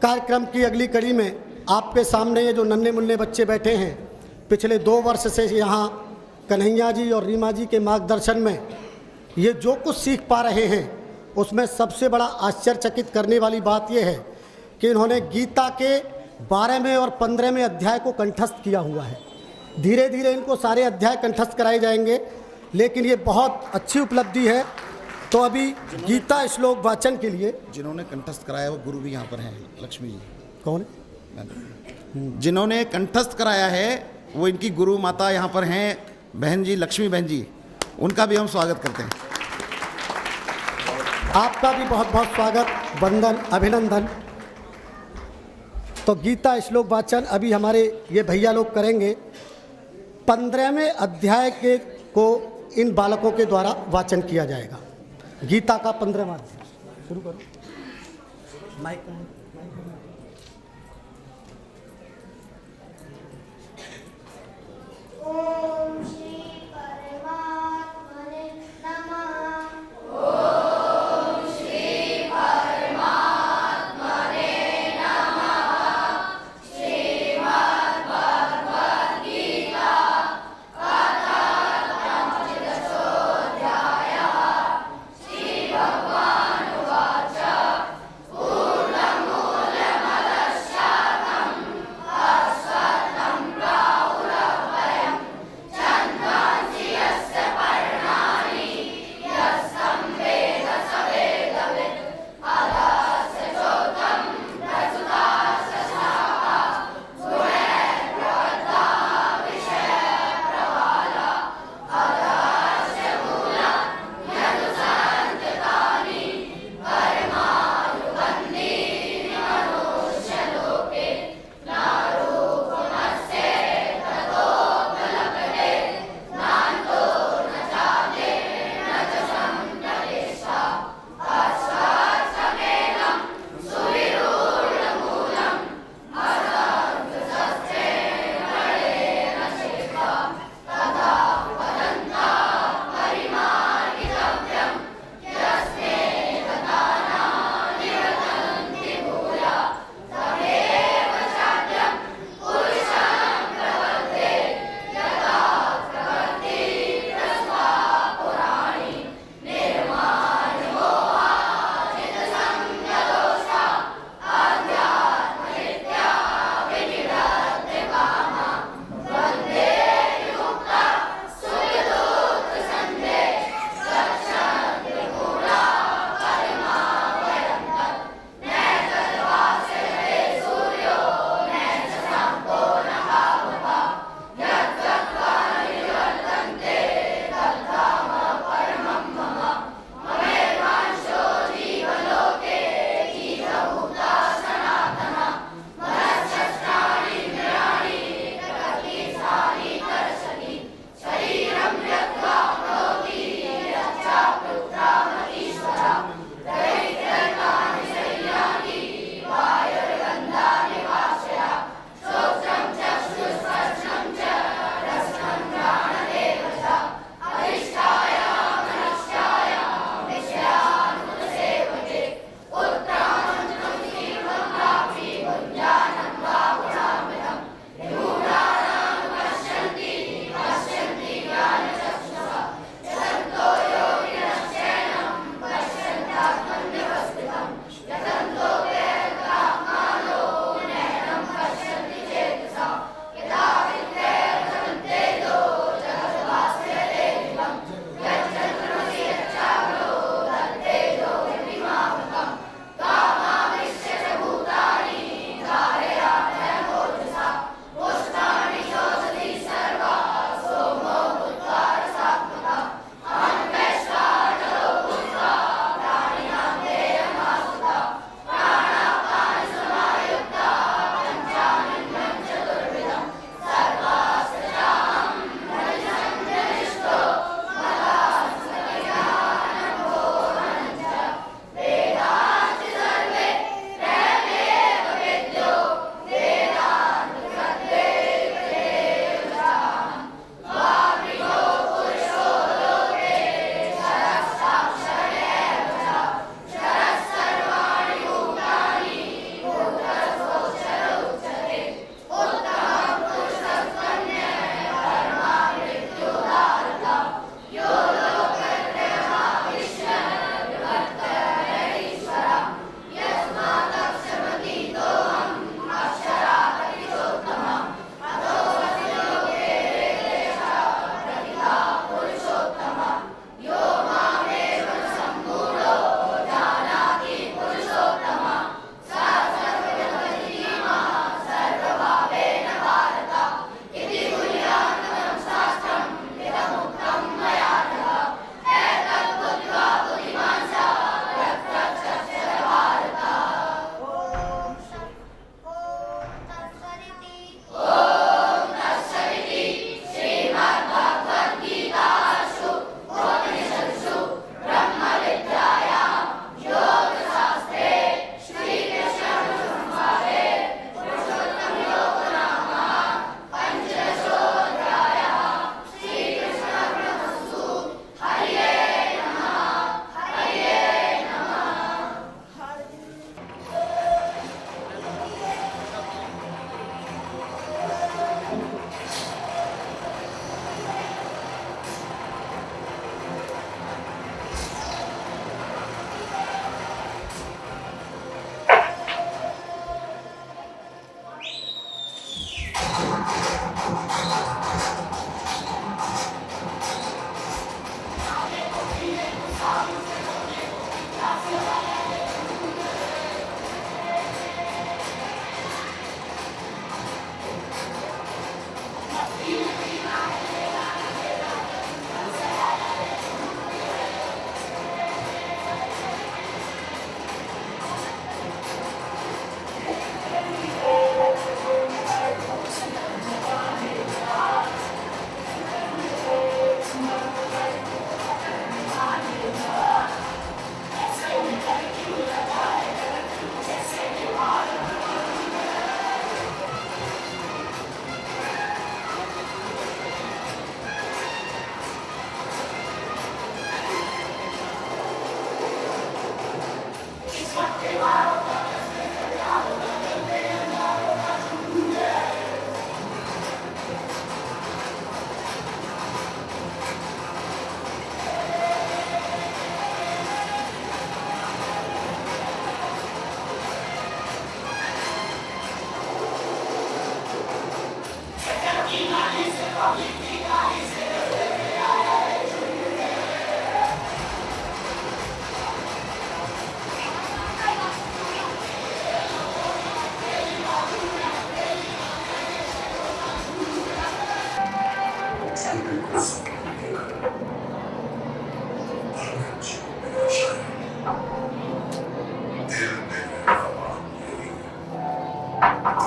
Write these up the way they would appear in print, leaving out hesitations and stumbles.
कार्यक्रम की अगली कड़ी में आपके सामने ये जो नन्हे मुन्ने बच्चे बैठे हैं, पिछले 2 वर्ष से यहाँ कन्हैया जी और रीमा जी के मार्गदर्शन में ये जो कुछ सीख पा रहे हैं, उसमें सबसे बड़ा आश्चर्यचकित करने वाली बात यह है कि इन्होंने गीता के 12वें और 15वें अध्याय को कंठस्थ किया हुआ है। धीरे धीरे इनको सारे अध्याय कंठस्थ कराए जाएंगे, लेकिन ये बहुत अच्छी उपलब्धि है। तो अभी गीता श्लोक वाचन के लिए जिन्होंने कंठस्थ कराया वो गुरु भी यहाँ पर हैं, लक्ष्मी जी। कौन? जिन्होंने कंठस्थ कराया है वो इनकी गुरु माता यहाँ पर हैं, बहन जी, लक्ष्मी बहन जी। उनका भी हम स्वागत करते हैं। आपका भी बहुत बहुत स्वागत, वंदन, अभिनंदन। तो गीता श्लोक वाचन अभी हमारे ये भैया लोग करेंगे। 15वें अध्याय के को इन बालकों के द्वारा वाचन किया जाएगा। गीता का 15वां अध्याय शुरू करो। माइक ओम श्री परमात्मने नमः। ओम श्री परमात्मने नमः। श्रीमद् भगवद गीता अथ पंचदशोऽध्यायः। श्री भगवानुवाच पूर्णमूलमदक्षिणम्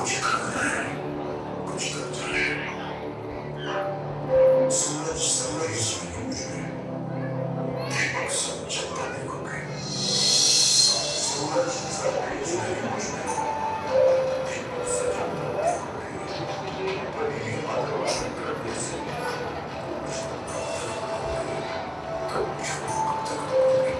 कुछ खाना है, कुछ करना है। सूरज सनराइज में मुझे दीपक सब चलता देखोगे। सूरज सनराइज में मुझे दीपक से चलता देखोगे। बड़ी बात रोशन करने से कब छोड़ कब तक रहोगे।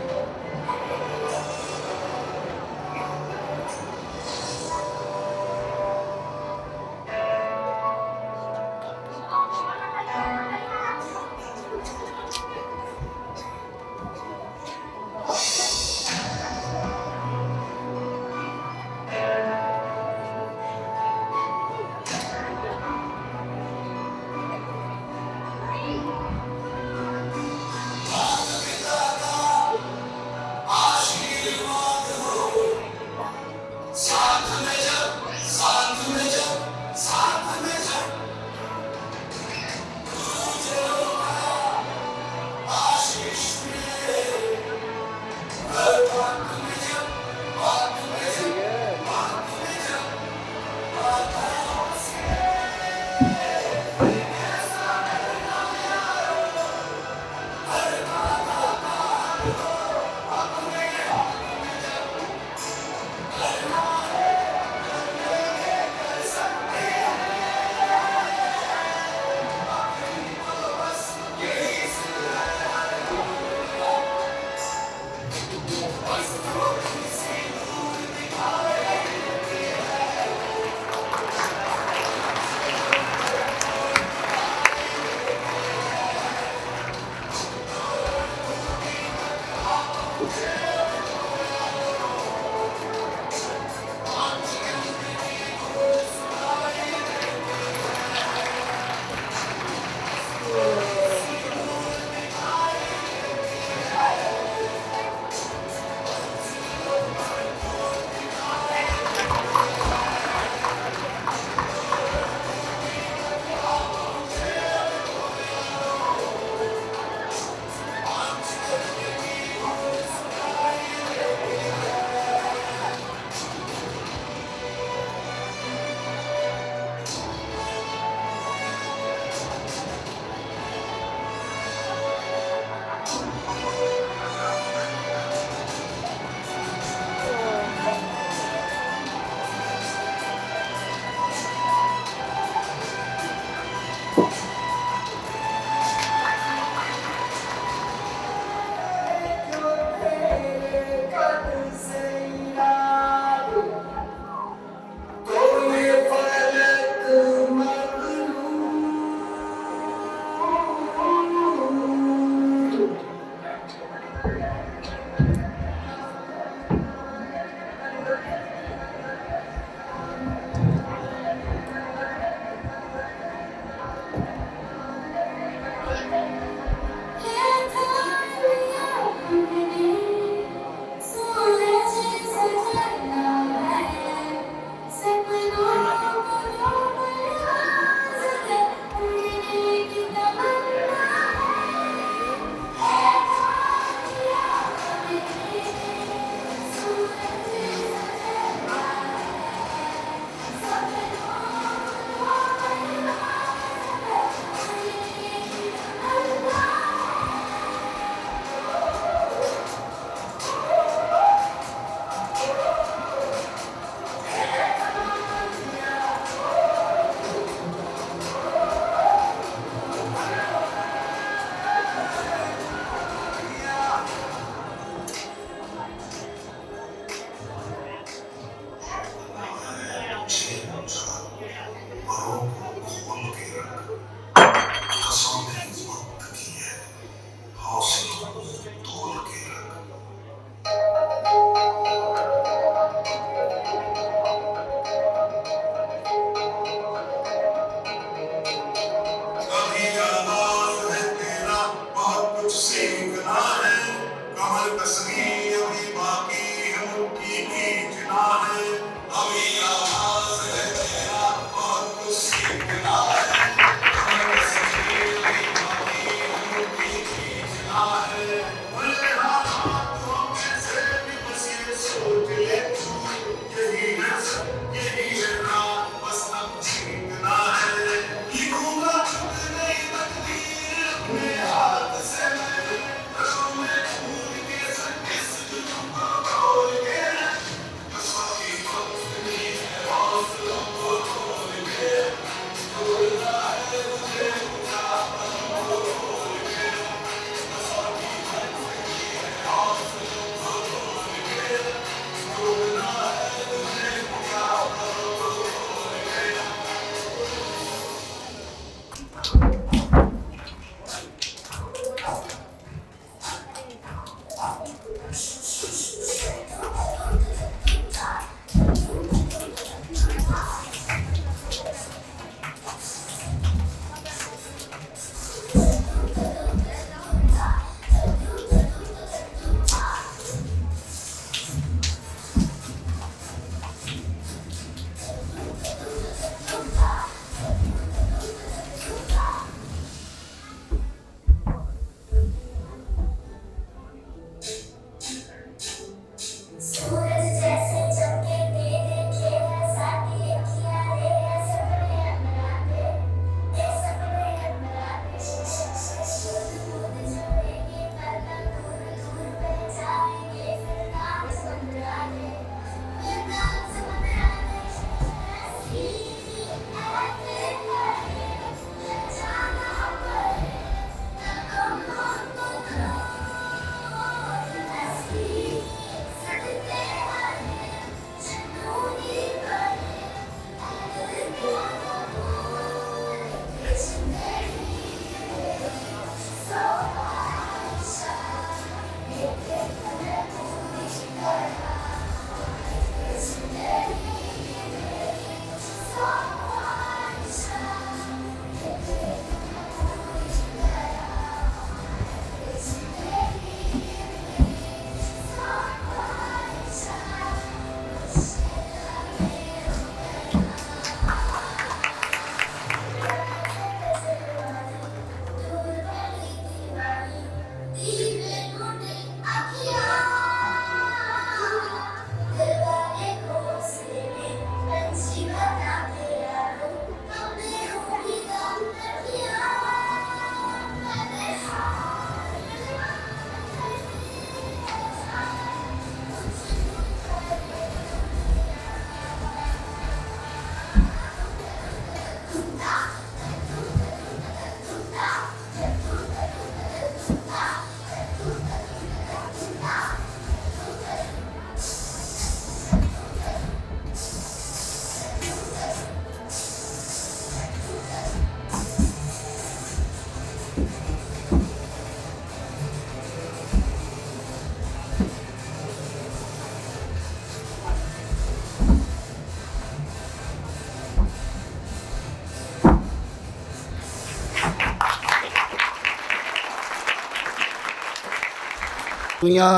दुनिया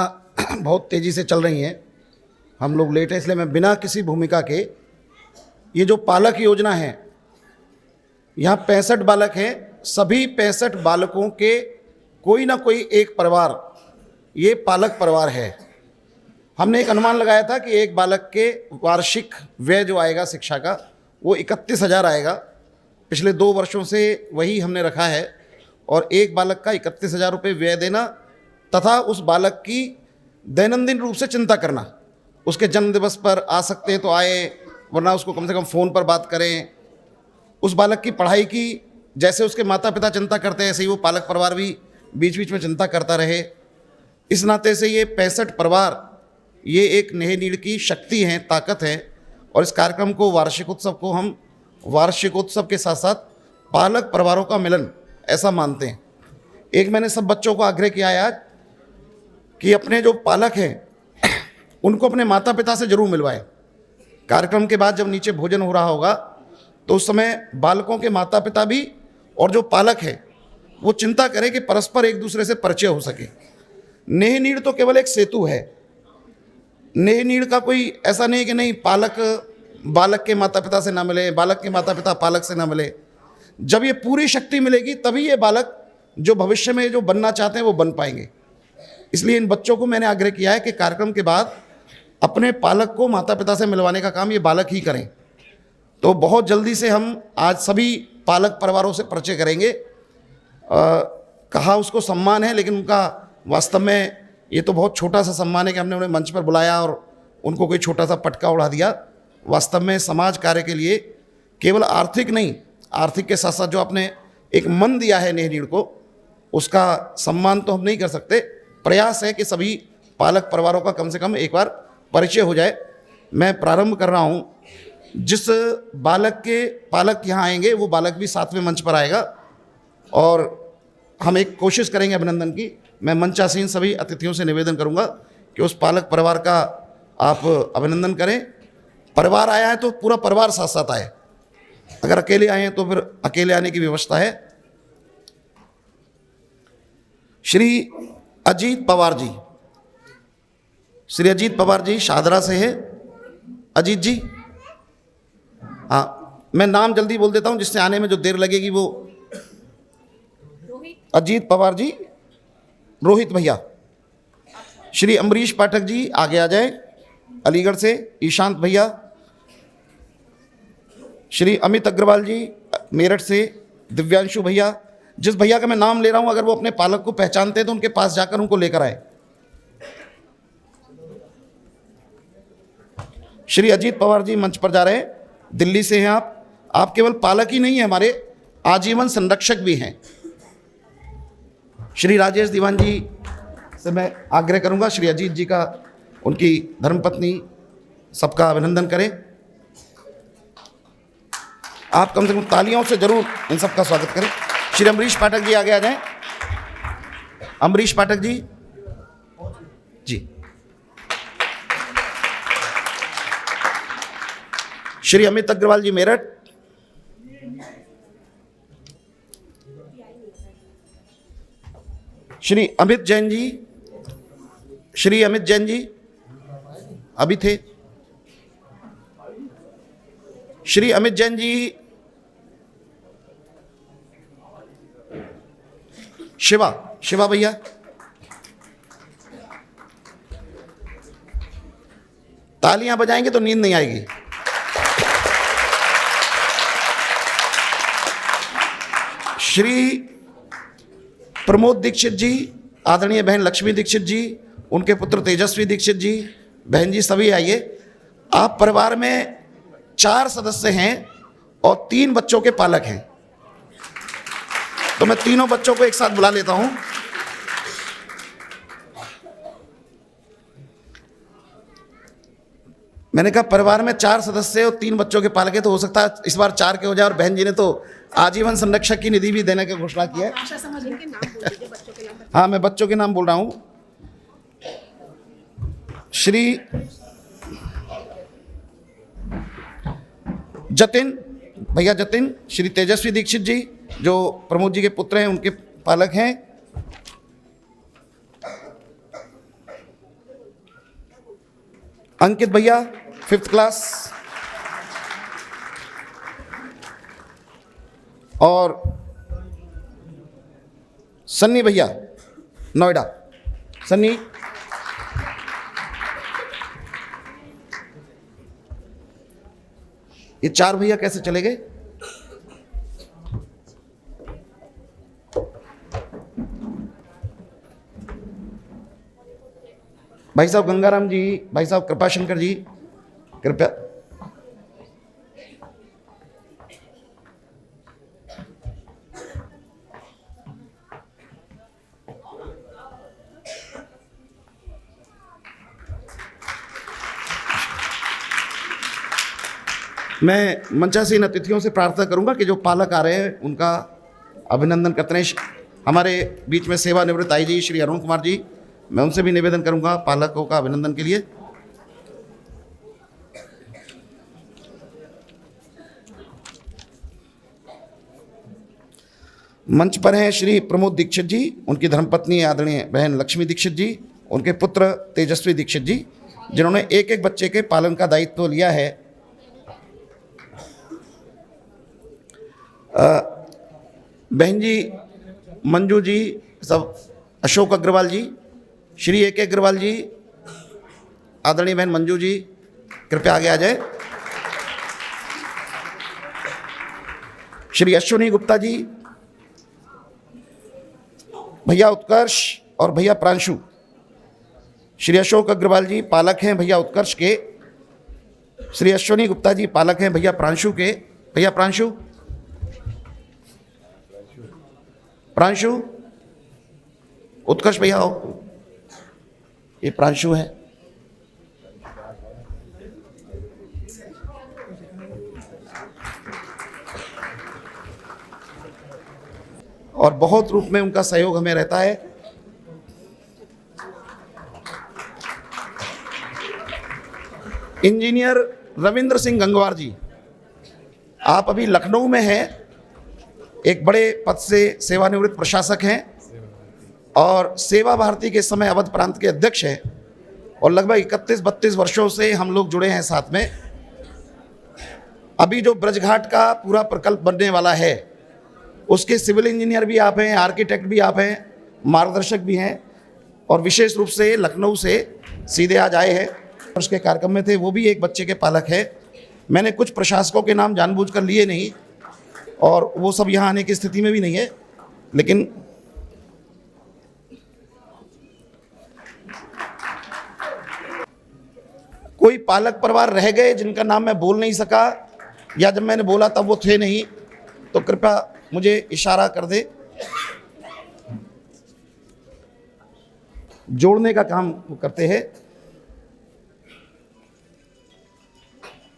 बहुत तेज़ी से चल रही हैं, हम लोग लेट हैं, इसलिए मैं बिना किसी भूमिका के, ये जो पालक योजना है, यहाँ 65 बालक हैं, सभी 65 बालकों के कोई ना कोई एक परिवार ये पालक परिवार है। हमने एक अनुमान लगाया था कि एक बालक के वार्षिक व्यय जो आएगा शिक्षा का वो 31,000 आएगा। पिछले 2 वर्षों से वही हमने रखा है और एक बालक का 31,000 रुपये व्यय देना तथा उस बालक की दैनंदिन रूप से चिंता करना। उसके जन्म दिवस पर आ सकते हैं तो आए, वरना उसको कम से कम फ़ोन पर बात करें। उस बालक की पढ़ाई की जैसे उसके माता पिता चिंता करते हैं ऐसे ही वो पालक परिवार भी बीच बीच में चिंता करता रहे। इस नाते से ये 65 परिवार ये एक नेह नीड़ की शक्ति हैं, ताकत है। और इस कार्यक्रम को वार्षिक उत्सव को हम वार्षिक उत्सव के साथ साथ पालक परिवारों का मिलन ऐसा मानते हैं। एक मैंने सब बच्चों को आग्रह किया है आज कि अपने जो पालक हैं उनको अपने माता पिता से जरूर मिलवाएं। कार्यक्रम के बाद जब नीचे भोजन हो रहा होगा तो उस समय बालकों के माता पिता भी और जो पालक है वो चिंता करें कि परस्पर एक दूसरे से परिचय हो सके। नेह नीड़ तो केवल एक सेतु है। नेह नीड़ का कोई ऐसा नहीं कि नहीं पालक बालक के माता पिता से ना मिले, बालक के माता पिता पालक से ना मिले। जब ये पूरी शक्ति मिलेगी तभी ये बालक जो भविष्य में जो बनना चाहते हैं वो बन पाएंगे। इसलिए इन बच्चों को मैंने आग्रह किया है कि कार्यक्रम के बाद अपने पालक को माता पिता से मिलवाने का काम ये बालक ही करें। तो बहुत जल्दी से हम आज सभी पालक परिवारों से परिचय करेंगे। कहा उसको सम्मान है, लेकिन उनका वास्तव में ये तो बहुत छोटा सा सम्मान है कि हमने उन्हें मंच पर बुलाया और उनको कोई छोटा सा पटका उड़ा दिया। वास्तव में समाज कार्य के लिए केवल आर्थिक नहीं, आर्थिक के साथ साथ जो आपने एक मन दिया है नेह नीड़ को, उसका सम्मान तो हम नहीं कर सकते। प्रयास है कि सभी पालक परिवारों का कम से कम एक बार परिचय हो जाए। मैं प्रारंभ कर रहा हूँ। जिस बालक के पालक यहाँ आएंगे वो बालक भी साथ में मंच पर आएगा और हम एक कोशिश करेंगे अभिनंदन की। मैं मंचासीन सभी अतिथियों से निवेदन करूंगा कि उस पालक परिवार का आप अभिनंदन करें। परिवार आया है तो पूरा परिवार साथ साथ आए, अगर अकेले आए हैं तो फिर अकेले आने की व्यवस्था है। श्री अजीत पवार जी, श्री अजीत पवार जी शाहदरा से है। अजीत जी, हाँ मैं नाम जल्दी बोल देता हूँ जिससे आने में जो देर लगेगी वो। अजीत पवार जी, रोहित भैया। श्री अमरीश पाठक जी आगे आ जाए अलीगढ़ से। ईशांत भैया। श्री अमित अग्रवाल जी मेरठ से। दिव्यांशु भैया। जिस भैया का मैं नाम ले रहा हूं अगर वो अपने पालक को पहचानते हैं तो उनके पास जाकर उनको लेकर आए। श्री अजीत पवार जी मंच पर जा रहे हैं, दिल्ली से हैं आप केवल पालक ही नहीं हैं, हमारे आजीवन संरक्षक भी हैं। श्री राजेश दीवान जी से मैं आग्रह करूंगा, श्री अजीत जी का, उनकी धर्मपत्नी, सबका अभिनंदन करें। आप कम से कम तालियों से जरूर इन सबका स्वागत करें। श्री अमरीश पाठक जी आगे आ जाएं। अमरीश पाठक जी जी। श्री अमित अग्रवाल जी मेरठ। श्री अमित जैन जी। श्री अमित जैन जी अभी थे। श्री अमित जैन जी। शिवा भैया। तालियां बजाएंगे तो नींद नहीं आएगी। श्री प्रमोद दीक्षित जी, आदरणीय बहन लक्ष्मी दीक्षित जी, उनके पुत्र तेजस्वी दीक्षित जी, बहन जी सभी आइए। आप परिवार में 4 सदस्य हैं और 3 बच्चों के पालक हैं, तो मैं तीनों बच्चों को एक साथ बुला लेता हूं। मैंने कहा परिवार में 4 सदस्य और 3 बच्चों के पालक हैं, तो हो सकता है इस बार 4 के हो जाए। और बहन जी ने तो आजीवन संरक्षक की निधि भी देने की घोषणा की है। हाँ मैं बच्चों के नाम बोल रहा हूं। श्री जतिन भैया, जतिन। श्री तेजस्वी दीक्षित जी जो प्रमोद जी के पुत्र हैं, उनके पालक हैं। अंकित भैया 5th क्लास, और सन्नी भैया नोएडा। सन्नी, ये 4 भैया कैसे चले गए? भाई साहब गंगाराम जी, भाई साहब कृपाशंकर जी, कृपया। मैं मंचासीन अतिथियों से प्रार्थना करूंगा कि जो पालक आ रहे हैं उनका अभिनंदन करते हैं। हमारे बीच में सेवानिवृत्त आई जी श्री अरुण कुमार जी, मैं उनसे भी निवेदन करूंगा पालकों का अभिनंदन के लिए। मंच पर हैं श्री प्रमोद दीक्षित जी, उनकी धर्मपत्नी आदरणीय बहन लक्ष्मी दीक्षित जी, उनके पुत्र तेजस्वी दीक्षित जी, जिन्होंने एक एक बच्चे के पालन का दायित्व लिया है। बहन जी मंजू जी, सब अशोक अग्रवाल जी, श्री ए के अग्रवाल जी, आदरणीय बहन मंजू जी, कृपया आगे आ जाए। श्री अश्विनी गुप्ता जी, भैया उत्कर्ष और भैया प्रांशु। श्री अशोक अग्रवाल जी पालक हैं भैया उत्कर्ष के, श्री अश्विनी गुप्ता जी पालक हैं भैया प्रांशु के। भैया प्रांशु, प्रांशु, उत्कर्ष भैया आओ, ये प्रांशु है। और बहुत रूप में उनका सहयोग हमें रहता है। इंजीनियर रविंद्र सिंह गंगवार जी, आप अभी लखनऊ में हैं, एक बड़े पद से सेवानिवृत्त प्रशासक हैं और सेवा भारती के समय अवध प्रांत के अध्यक्ष हैं, और लगभग 31-32 वर्षों से हम लोग जुड़े हैं साथ में। अभी जो ब्रजघाट का पूरा प्रकल्प बनने वाला है उसके सिविल इंजीनियर भी आप हैं, आर्किटेक्ट भी आप हैं, मार्गदर्शक भी हैं, और विशेष रूप से लखनऊ से सीधे आज आए हैं। उसके कार्यक्रम में थे, वो भी एक बच्चे के पालक है। मैंने कुछ प्रशासकों के नाम जानबूझकर लिए नहीं, और वो सब यहाँ आने की स्थिति में भी नहीं है, लेकिन कोई पालक परिवार रह गए जिनका नाम मैं बोल नहीं सका, या जब मैंने बोला तब वो थे नहीं, तो कृपया मुझे इशारा कर दे। जोड़ने का काम वो करते हैं।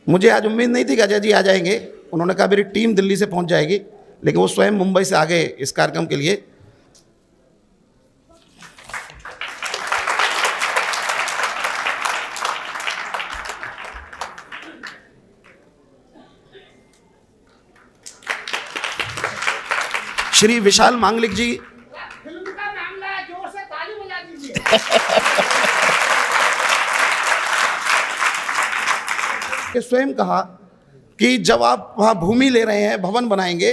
मुझे आज उम्मीद नहीं थी कि अजय जी आ जाएंगे, उन्होंने कहा मेरी टीम दिल्ली से पहुंच जाएगी, लेकिन वो स्वयं मुंबई से आ गए इस कार्यक्रम के लिए। श्री विशाल मांगलिक जी, फिल्म का नाम लाया, जोर से ताली बजा दीजिए। स्वयं कहा कि जब आप वहाँ भूमि ले रहे हैं, भवन बनाएंगे,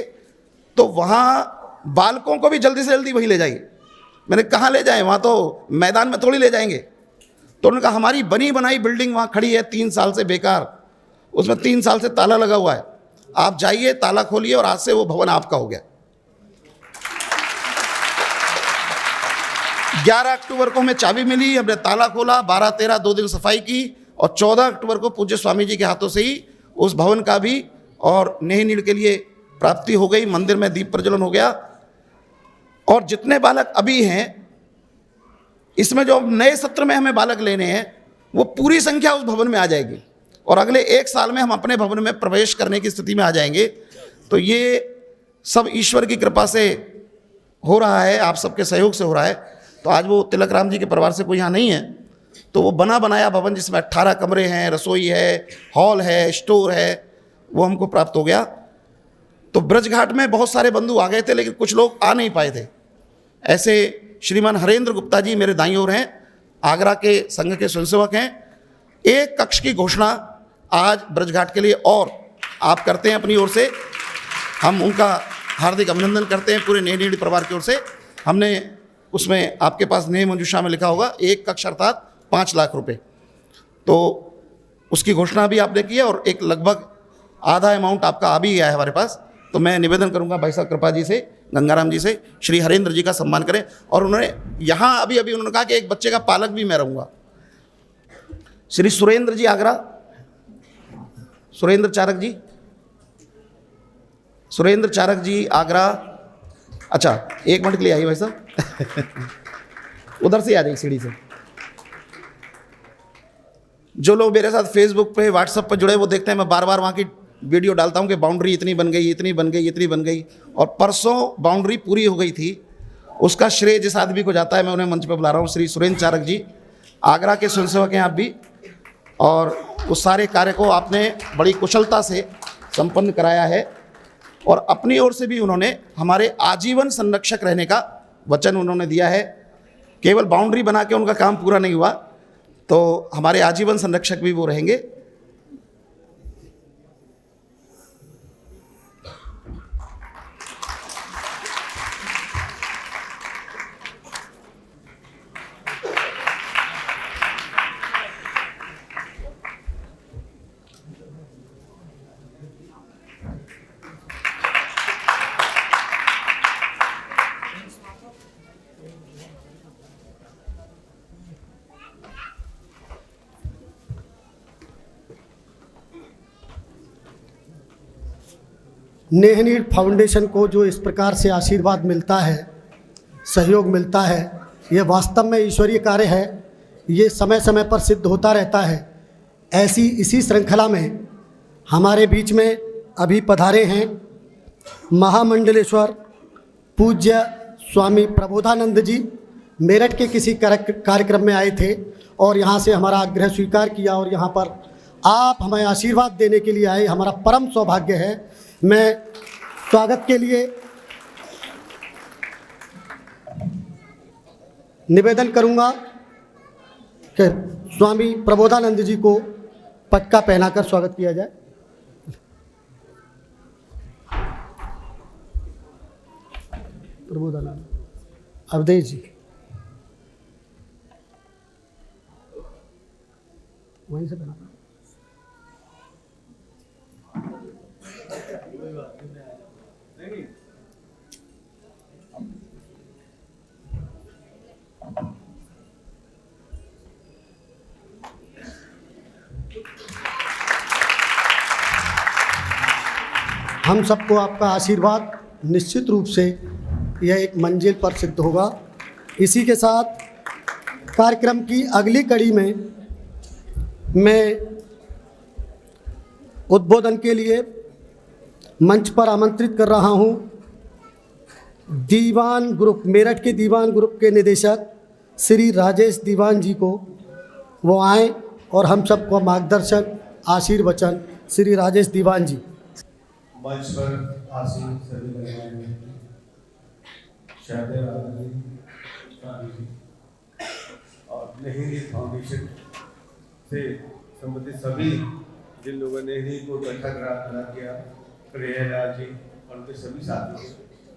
तो वहाँ बालकों को भी जल्दी से जल्दी वहीं ले जाइए। मैंने कहाँ ले जाएं, वहाँ तो मैदान में थोड़ी ले जाएंगे। तो उन्होंने कहा हमारी बनी बनाई बिल्डिंग वहाँ खड़ी है 3 साल से बेकार, उसमें 3 साल से ताला लगा हुआ है, आप जाइए ताला खोलिए और आज से वो भवन आपका हो गया। 11 अक्टूबर को हमें चाबी मिली, हमने ताला खोला, 12-13 2 दिन सफाई की, और 14 अक्टूबर को पूज्य स्वामी जी के हाथों से ही उस भवन का भी और नेह नीड़ के लिए प्राप्ति हो गई। मंदिर में दीप प्रज्वलन हो गया। और जितने बालक अभी हैं, इसमें जो नए सत्र में हमें बालक लेने हैं, वो पूरी संख्या उस भवन में आ जाएगी, और अगले 1 साल में हम अपने भवन में प्रवेश करने की स्थिति में आ जाएंगे। तो ये सब ईश्वर की कृपा से हो रहा है, आप सबके सहयोग से हो रहा है। तो आज वो तिलक राम जी के परिवार से कोई यहाँ नहीं है, तो वो बना बनाया भवन जिसमें 18 कमरे हैं, रसोई है, हॉल है, स्टोर है, वो हमको प्राप्त हो गया। तो ब्रजघाट में बहुत सारे बंधु आ गए थे, लेकिन कुछ लोग आ नहीं पाए थे। ऐसे श्रीमान हरेंद्र गुप्ता जी मेरे दाईं ओर हैं, आगरा के संघ के स्वयंसेवक हैं, एक कक्ष की घोषणा आज ब्रजघाट के लिए और आप करते हैं अपनी ओर से, हम उनका हार्दिक अभिनंदन करते हैं पूरे नेहरी परिवार की ओर से। हमने उसमें आपके पास नेह मंजूषा में लिखा होगा एक कक्ष अर्थात 5 लाख रुपए, तो उसकी घोषणा भी आपने की है और एक लगभग आधा अमाउंट आपका आ भी गया है हमारे पास। तो मैं निवेदन करूंगा भाई साहब कृपा जी से, गंगाराम जी से, श्री हरेंद्र जी का सम्मान करें। और उन्होंने यहाँ अभी उन्होंने कहा कि एक बच्चे का पालक भी मैं रहूँगा। श्री सुरेंद्र जी आगरा, सुरेंद्र चारक जी, सुरेंद्र चारक जी आगरा। अच्छा 1 मिनट के लिए आइए भाई साहब उधर से आ जाइए सीढ़ी से। जो लोग मेरे साथ फेसबुक पे व्हाट्सएप पे जुड़े वो देखते हैं मैं बार बार वहाँ की वीडियो डालता हूँ कि बाउंड्री इतनी बन गई, इतनी बन गई, इतनी बन गई, और परसों बाउंड्री पूरी हो गई थी। उसका श्रेय जिस आदमी को जाता है, मैं उन्हें मंच पे बुला रहा हूँ, श्री सुरेंद्र चारक जी, आगरा के स्वयंसेवक हैं आप भी, और उस सारे कार्य को आपने बड़ी कुशलता से संपन्न कराया है। और अपनी ओर से भी उन्होंने हमारे आजीवन संरक्षक रहने का वचन उन्होंने दिया है। केवल बाउंड्री बना के उनका काम पूरा नहीं हुआ, तो हमारे आजीवन संरक्षक भी वो रहेंगे। नेहरी फाउंडेशन को जो इस प्रकार से आशीर्वाद मिलता है, सहयोग मिलता है, ये वास्तव में ईश्वरीय कार्य है। ये समय समय पर सिद्ध होता रहता है। इसी श्रृंखला में हमारे बीच में अभी पधारे हैं महामंडलेश्वर पूज्य स्वामी प्रबोधानंद जी। मेरठ के किसी कार्यक्रम में आए थे और यहाँ से हमारा आग्रह स्वीकार किया और यहाँ पर आप हमें आशीर्वाद देने के लिए आए। हमारा परम सौभाग्य है। मैं स्वागत के लिए निवेदन करूंगा कि स्वामी प्रबोधानंद जी को पटका पहनाकर स्वागत किया जाए। प्रबोधानंद अवधेश जी वहीं से पहना। हम सबको आपका आशीर्वाद निश्चित रूप से यह एक मंजिल पर सिद्ध होगा। इसी के साथ कार्यक्रम की अगली कड़ी में मैं उद्बोधन के लिए मंच पर आमंत्रित कर रहा हूं दीवान ग्रुप, मेरठ के दीवान ग्रुप के निदेशक श्री राजेश दीवान जी को। वो आए और हम सबको मार्गदर्शन आशीर्वचन श्री राजेश दीवान जी। मंच पर आसीन सभी गणमान्य शायद और नेहरी फाउंडेशन से संबंधित सभी जिन लोगों ने नेहरी को इकट्ठा करा किया, प्रियलाल जी और उनके सभी साथियों को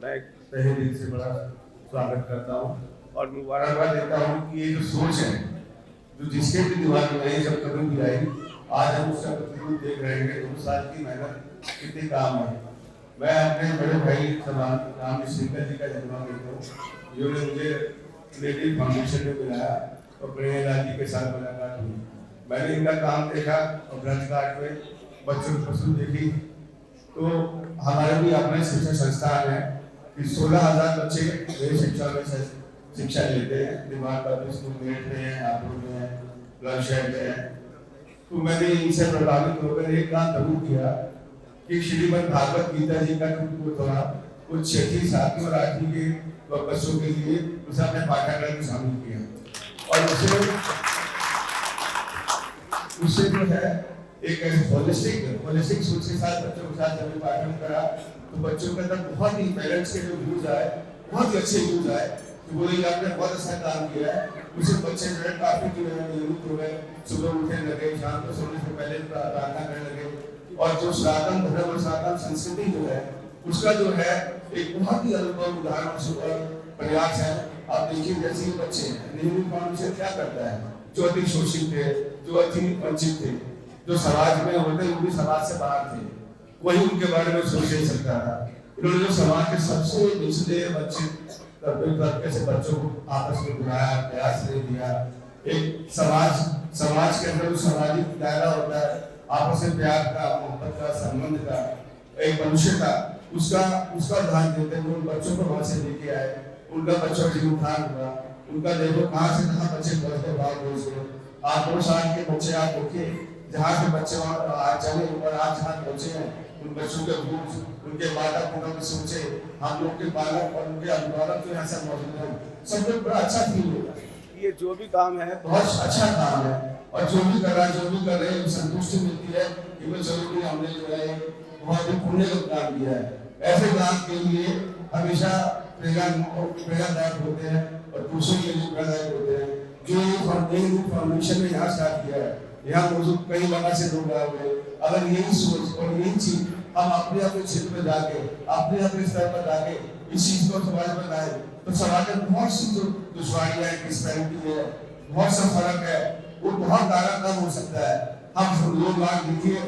मैं तहे दिल से बड़ा स्वागत करता हूँ और मुबारकबाद देता हूँ कि ये जो सोच है जो जिसके भी दिमाग में आई, जब कभी भी आई, आज हम उसका प्रतिरूप देख रहे हैं। 2 साल की मेहनत कितने काम है। मैं अपने बड़े भाई समान राम श्रीकर जी का धन्यवाद देता हूँ जिन्होंने मुझे नेहरी फाउंडेशन में मिलाया और प्रेरणालाल जी के साथ मुलाकात हुई। मैंने इनका काम देखा और ब्रजघाट में बच्चों की पसंद देखी, तो हमारे भी अपने शिक्षा संस्थान है कि 16,000 बच्चे मेरी शिक्षा में शिक्षा लेते हैं। दिमाग का स्कूल मेरठ में है, आपुर में है, बुलंदशहर में है। तो मैंने इनसे प्रभावित होकर एक काम जरूर किया कि श्रीमद् भागवत गीता जी का थोड़ा कुछ 6वीं 7वीं और 8वीं के बच्चों के लिए उसे अपने पाठ्यक्रम में शामिल किया और उससे जो है एक होलिस्टिक सोच के साथ बच्चों के साथ जब पाठ्यक्रम करा तो बच्चों के अंदर बहुत ही पेरेंट्स के जो व्यूज आए, बहुत ही अच्छे व्यूज आए तो बोले आपने बहुत अच्छा काम किया है। उसे बच्चे जो है काफी जो है नियमित हो गए, सुबह उठने लगे, शाम को सोने से पहले प्रार्थना करने लगे। और जो सनातन धर्म और सनातन संस्कृति जो है उसका जो है एक बहुत ही अनुभव उदाहरण प्रयास है। आप देखिए जैसे ये बच्चे नेहरू फाउंडेशन क्या करता है, जो अति शोषित थे, जो अति वंचित थे, जो समाज में होते वो भी समाज से बाहर थे, वही उनके बारे में सोच नहीं सकता था। इन्होंने जो समाज के सबसे निचले वंचित तबके से बच्चों को आपस में बुलाया, प्रयास नहीं दिया। एक समाज के अंदर जो सामाजिक दायरा होता है आपस में प्यार का, मोहब्बत का, संबंध का, एक मनुष्य का, उसका ध्यान देते हुए उन बच्चों को वहां से लेके आए। उनका बच्चों का जीवन हुआ, उनका देखो कहाँ से कहाँ बच्चे बढ़ते भाग रोज को। आज 2 साल के बच्चे आप देखिए जहाँ के बच्चे आज चले और आज जहाँ पहुंचे हैं, उन बच्चों के रूप, उनके माता पिता की सोचे, हम लोग के बालक और उनके अभिभावक जो यहाँ से मौजूद हैं, सब लोग बड़ा अच्छा फील होगा। ये जो भी काम है बहुत अच्छा काम है, और जो भी कर रहा है, जो भी कर रहे हैं, संतुष्टि मिलती है कि वो जरूरी हमने जो है बहुत ही पुण्य का काम किया है। ऐसे काम के लिए हमेशा प्रेरणादायक होते हैं और दूसरों के लिए प्रेरणादायक होते हैं। जो नेहरू फाउंडेशन ने यहाँ स्टार्ट किया है, यहाँ मौजूद कई जगह से लोग आए हुए, अगर यही सोच और यही चीज हम अपने क्षेत्र में जाके, अपने स्तर पर जाके इस चीज को समाज में लाए, तो समाज में बहुत सी जो दुश्वारियां है, डिस्पैरिटी है, बहुत सा फर्क है, वो बहुत ज्यादा कम हो सकता है। हम लोग आज देखिए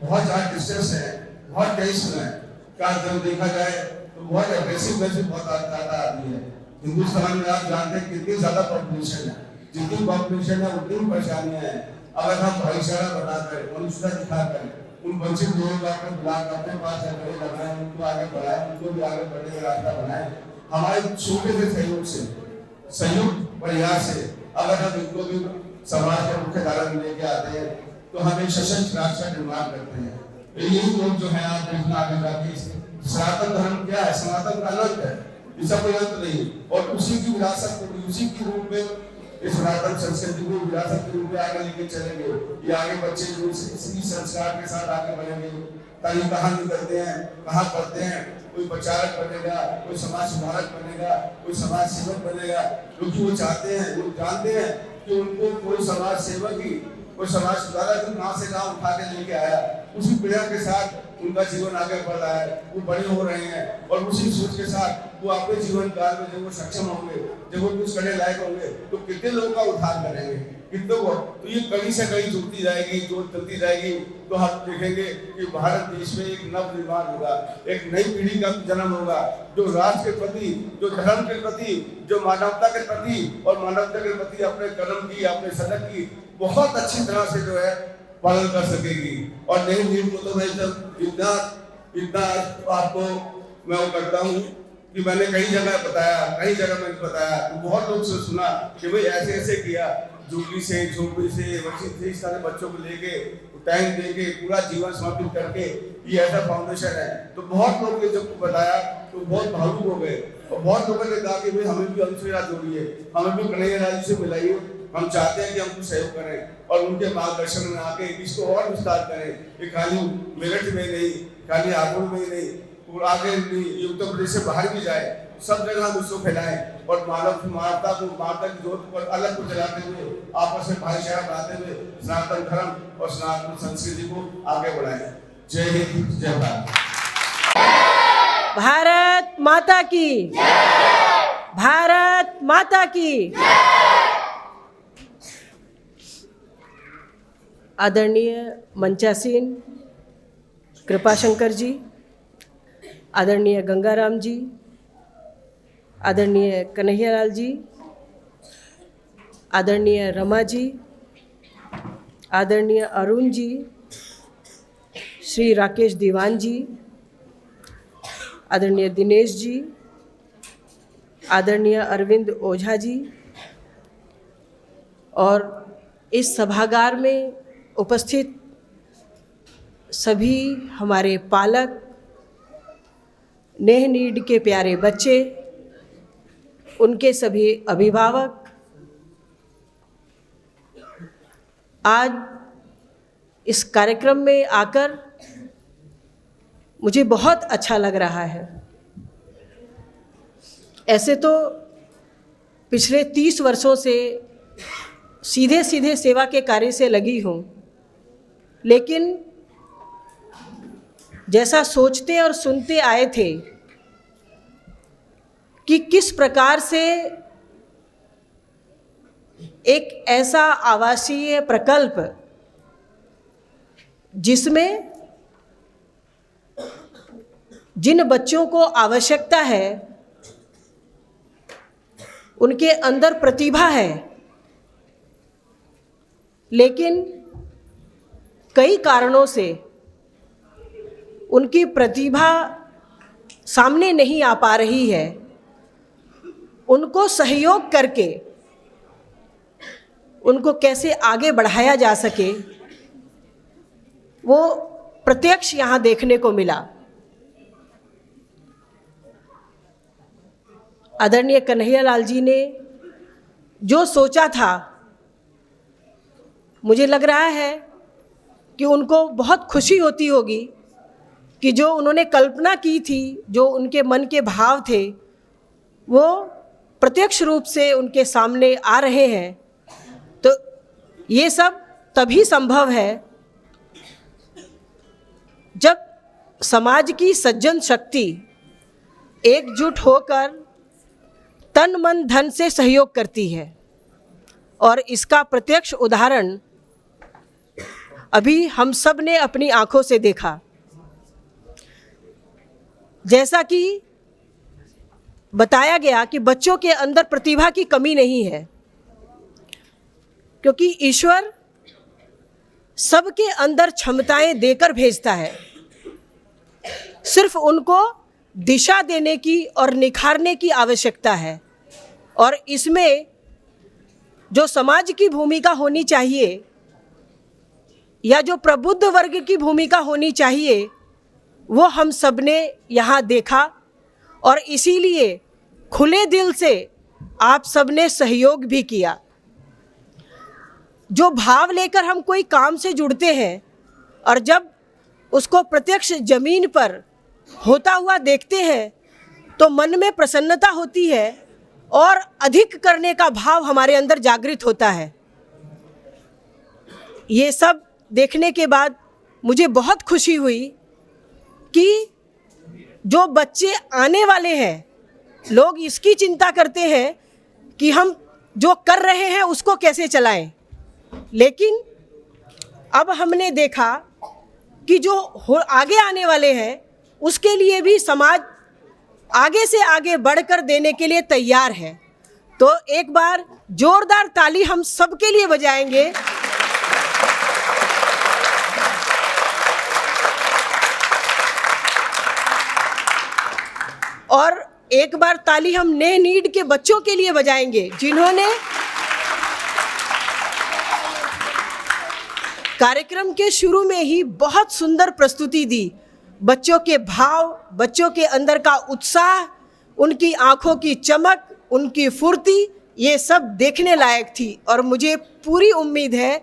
बहुत ज्यादा डिस्टेंस है, बहुत टेंशन है का जब देखा जाए तो बहुत एग्रेसिव वैसे बहुत ज्यादा आदमी है। हिंदुस्तान में आप जानते हैं कितनी ज्यादा पॉपुलेशन है, जितनी पॉपुलेशन है उतनी परेशानियां हैं। अगर हम भाईचारा बनाकर, मनुष्यता दिखाकर उन वंचित लोगों को अपने ब्लॉक अपने पास लगाए, उनको आगे बढ़ाए, उनको भी आगे बढ़ने का रास्ता बनाए, हमारे छोटे से संयुक्त प्रयास से अगर हम इनको भी समाज के मुख्य धारा में लेके आते हैं तो हम एक सशक्त राष्ट्र का निर्माण करते हैं। यही लोग जो है आप देखना आगे जाके सनातन धर्म क्या है, सनातन का अनंत है, इसका कोई अंत नहीं, और उसी की विरासत को उसी के रूप में इस सनातन संस्कृति को विरासत के रूप में आगे लेके चलेंगे। ये आगे बच्चे जो इसी संस्कार के साथ आगे बढ़ेंगे, ताकि कहाँ निकलते हैं, कहाँ पढ़ते हैं, कोई प्रचारक बनेगा, कोई समाज सुधारक बनेगा, कोई समाज सेवक बनेगा, क्योंकि वो चाहते हैं, वो जानते हैं कि उनको कोई समाज सेवक ही, कोई समाज सुधारक कहाँ से कहाँ उठा के लेके आया, उसी प्रेरणा के साथ उनका जीवन आगे बढ़ रहा है, वो बड़े हो रहे हैं, और उसी सोच के साथ वो अपने जीवन काल में जब वो सक्षम होंगे, जब वो कुछ करने लायक होंगे, तो कितने लोगों का उद्धार करेंगे, कितनों को। तो ये कड़ी से कड़ी जुड़ती जाएगी, जो चलती जाएगी, तो हम देखेंगे कि भारत देश में एक नव निर्माण होगा, एक नई पीढ़ी का जन्म होगा, जो राष्ट्र के प्रति, जो धर्म के प्रति, जो मानवता के प्रति और मानवता के प्रति अपने कर्म की, अपने सनक की बहुत अच्छी तरह से जो है पालन कर सकेगी। और नहीं नीड को तो मैं जब इतना आपको मैं वो करता हूँ कि मैंने कई जगह मैंने बताया, तो बहुत लोग से सुना कि भाई ऐसे ऐसे किया, झोपड़ी से वंचित से इस सारे बच्चों को लेके टाइम देके पूरा जीवन समर्पित करके ये ऐसा फाउंडेशन है। तो बहुत लोगों ने जब बताया तो बहुत भावुक हो गए, और बहुत लोगों ने कहा कि भाई हमें भी हमसे याद जोड़िए, हमें भी कन्हैया लाल जी से मिलाइए, हम चाहते हैं कि हम कुछ सहयोग करें और उनके मार्गदर्शन में आके इसको और विस्तार करें। ये खाली मेरठ में नहीं, खाली हापुड़ में नहीं, पूरा आगे उत्तर प्रदेश से बाहर भी जाए, सब जगह हम इसको फैलाएं और मानवता की जोत पर अलग को जलाते हुए, आपस में भाईचारा बनाते हुए सनातन धर्म और सनातन संस्कृति को आगे बढ़ाएं। जय हिंद, जय भारत। भारत माता की, भारत माता की। आदरणीय मंचासीन कृपाशंकर जी, आदरणीय गंगाराम जी, आदरणीय कन्हैयालाल जी, आदरणीय रमा जी, आदरणीय अरुण जी, श्री राकेश दीवान जी, आदरणीय दिनेश जी, आदरणीय अरविंद ओझा जी, और इस सभागार में उपस्थित सभी हमारे पालक, नेह नीड के प्यारे बच्चे, उनके सभी अभिभावक, आज इस कार्यक्रम में आकर मुझे बहुत अच्छा लग रहा है। ऐसे तो पिछले 30 वर्षों से सीधे सीधे सेवा के कार्य से लगी हूँ, लेकिन जैसा सोचते और सुनते आए थे कि किस प्रकार से एक ऐसा आवासीय प्रकल्प जिसमें जिन बच्चों को आवश्यकता है, उनके अंदर प्रतिभा है, लेकिन कई कारणों से उनकी प्रतिभा सामने नहीं आ पा रही है, उनको सहयोग करके उनको कैसे आगे बढ़ाया जा सके, वो प्रत्यक्ष यहाँ देखने को मिला। आदरणीय कन्हैयालाल जी ने जो सोचा था, मुझे लग रहा है कि उनको बहुत खुशी होती होगी कि जो उन्होंने कल्पना की थी, जो उनके मन के भाव थे, वो प्रत्यक्ष रूप से उनके सामने आ रहे हैं। तो ये सब तभी संभव है जब समाज की सज्जन शक्ति एकजुट होकर तन मन धन से सहयोग करती है, और इसका प्रत्यक्ष उदाहरण अभी हम सब ने अपनी आंखों से देखा। जैसा कि बताया गया कि बच्चों के अंदर प्रतिभा की कमी नहीं है, क्योंकि ईश्वर सबके अंदर क्षमताएं देकर भेजता है, सिर्फ उनको दिशा देने की और निखारने की आवश्यकता है। और इसमें जो समाज की भूमिका होनी चाहिए या जो प्रबुद्ध वर्ग की भूमिका होनी चाहिए, वो हम सब ने यहाँ देखा, और इसीलिए खुले दिल से आप सब ने सहयोग भी किया। जो भाव लेकर हम कोई काम से जुड़ते हैं और जब उसको प्रत्यक्ष जमीन पर होता हुआ देखते हैं तो मन में प्रसन्नता होती है और अधिक करने का भाव हमारे अंदर जागृत होता है। ये सब देखने के बाद मुझे बहुत खुशी हुई कि जो बच्चे आने वाले हैं, लोग इसकी चिंता करते हैं कि हम जो कर रहे हैं उसको कैसे चलाएं, लेकिन अब हमने देखा कि जो आगे आने वाले हैं उसके लिए भी समाज आगे से आगे बढ़कर देने के लिए तैयार है। तो एक बार जोरदार ताली हम सबके लिए बजाएंगे। और एक बार ताली हम नए नीड के बच्चों के लिए बजाएंगे, जिन्होंने कार्यक्रम के शुरू में ही बहुत सुंदर प्रस्तुति दी। बच्चों के भाव, बच्चों के अंदर का उत्साह, उनकी आंखों की चमक, उनकी फुर्ती, ये सब देखने लायक थी। और मुझे पूरी उम्मीद है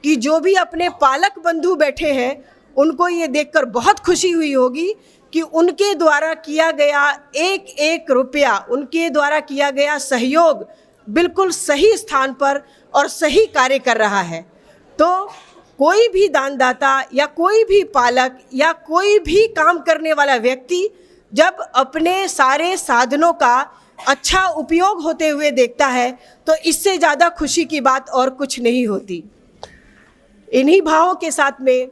कि जो भी अपने पालक बंधु बैठे हैं उनको ये देखकर बहुत खुशी हुई होगी कि उनके द्वारा किया गया एक एक रुपया, उनके द्वारा किया गया सहयोग बिल्कुल सही स्थान पर और सही कार्य कर रहा है। तो कोई भी दानदाता या कोई भी पालक या कोई भी काम करने वाला व्यक्ति जब अपने सारे साधनों का अच्छा उपयोग होते हुए देखता है तो इससे ज़्यादा खुशी की बात और कुछ नहीं होती। इन्हीं भावों के साथ में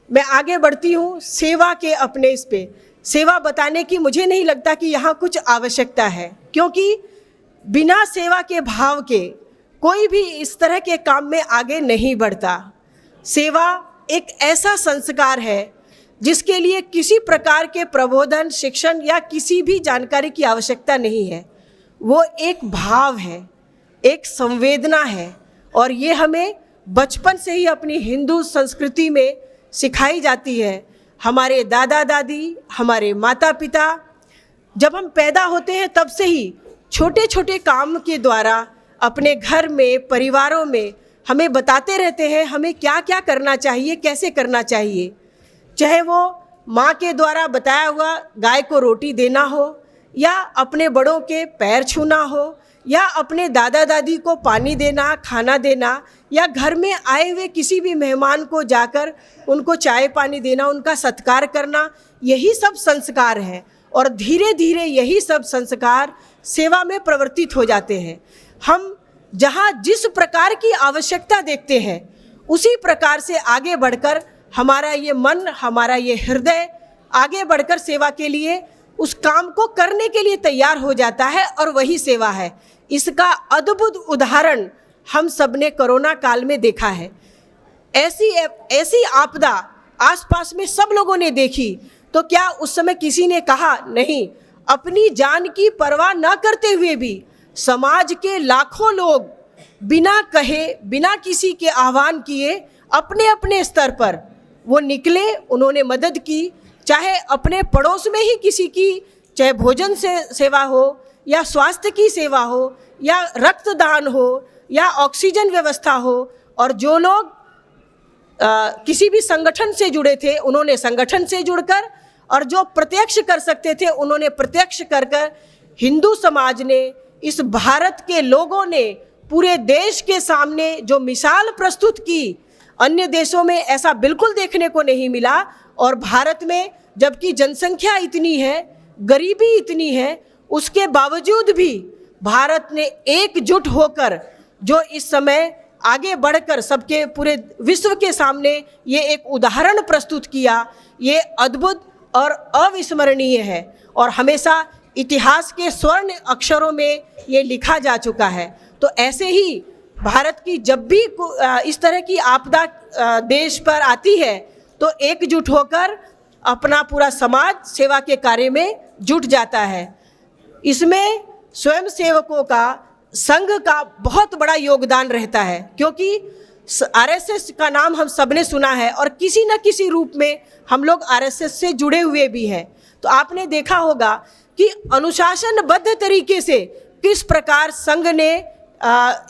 मैं आगे बढ़ती हूँ सेवा के अपने इस पे। सेवा बताने की मुझे नहीं लगता कि यहाँ कुछ आवश्यकता है, क्योंकि बिना सेवा के भाव के कोई भी इस तरह के काम में आगे नहीं बढ़ता। सेवा एक ऐसा संस्कार है जिसके लिए किसी प्रकार के प्रबोधन, शिक्षण या किसी भी जानकारी की आवश्यकता नहीं है। वो एक भाव है, एक संवेदना है, और ये हमें बचपन से ही अपनी हिंदू संस्कृति में सिखाई जाती है। हमारे दादा दादी, हमारे माता पिता, जब हम पैदा होते हैं तब से ही छोटे छोटे काम के द्वारा अपने घर में, परिवारों में हमें बताते रहते हैं हमें क्या क्या करना चाहिए, कैसे करना चाहिए। चाहे वो माँ के द्वारा बताया हुआ गाय को रोटी देना हो, या अपने बड़ों के पैर छूना हो, या अपने दादा दादी को पानी देना, खाना देना, या घर में आए हुए किसी भी मेहमान को जाकर उनको चाय पानी देना, उनका सत्कार करना, यही सब संस्कार हैं। और धीरे धीरे यही सब संस्कार सेवा में परिवर्तित हो जाते हैं। हम जहाँ जिस प्रकार की आवश्यकता देखते हैं उसी प्रकार से आगे बढ़कर हमारा ये मन, हमारा ये हृदय आगे बढ़कर सेवा के लिए, उस काम को करने के लिए तैयार हो जाता है, और वही सेवा है। इसका अद्भुत उदाहरण हम सब ने कोरोना काल में देखा है। ऐसी आपदा आसपास में सब लोगों ने देखी, तो क्या उस समय किसी ने कहा नहीं? अपनी जान की परवाह न करते हुए भी समाज के लाखों लोग बिना कहे, बिना किसी के आह्वान किए, अपने अपने स्तर पर वो निकले, उन्होंने मदद की। चाहे अपने पड़ोस में ही किसी की, चाहे भोजन से सेवा हो, या स्वास्थ्य की सेवा हो, या रक्तदान हो, या ऑक्सीजन व्यवस्था हो। और जो लोग किसी भी संगठन से जुड़े थे उन्होंने संगठन से जुड़कर, और जो प्रत्यक्ष कर सकते थे उन्होंने प्रत्यक्ष कर कर हिंदू समाज ने, इस भारत के लोगों ने पूरे देश के सामने जो मिसाल प्रस्तुत की, अन्य देशों में ऐसा बिल्कुल देखने को नहीं मिला। और भारत में जबकि जनसंख्या इतनी है, गरीबी इतनी है, उसके बावजूद भी भारत ने एकजुट होकर जो इस समय आगे बढ़कर सबके पूरे विश्व के सामने ये एक उदाहरण प्रस्तुत किया, ये अद्भुत और अविस्मरणीय है, और हमेशा इतिहास के स्वर्ण अक्षरों में ये लिखा जा चुका है। तो ऐसे ही भारत की जब भी इस तरह की आपदा देश पर आती है तो एकजुट होकर अपना पूरा समाज सेवा के कार्य में जुट जाता है। इसमें स्वयं सेवकों का, संघ का बहुत बड़ा योगदान रहता है, क्योंकि आरएसएस का नाम हम सब ने सुना है और किसी न किसी रूप में हम लोग आरएसएस से जुड़े हुए भी हैं। तो आपने देखा होगा कि अनुशासनबद्ध तरीके से किस प्रकार संघ ने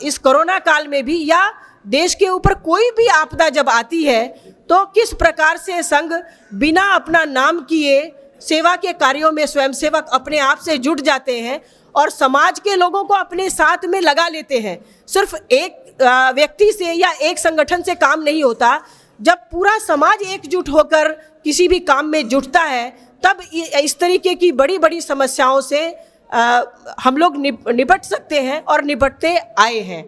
इस कोरोना काल में भी, या देश के ऊपर कोई भी आपदा जब आती है तो किस प्रकार से संघ बिना अपना नाम किए सेवा के कार्यों में स्वयंसेवक अपने आप से जुट जाते हैं और समाज के लोगों को अपने साथ में लगा लेते हैं। सिर्फ एक व्यक्ति से या एक संगठन से काम नहीं होता। जब पूरा समाज एकजुट होकर किसी भी काम में जुटता है तब इस तरीके की बड़ी बड़ी समस्याओं से हम लोग निपट सकते हैं और निपटते आए हैं।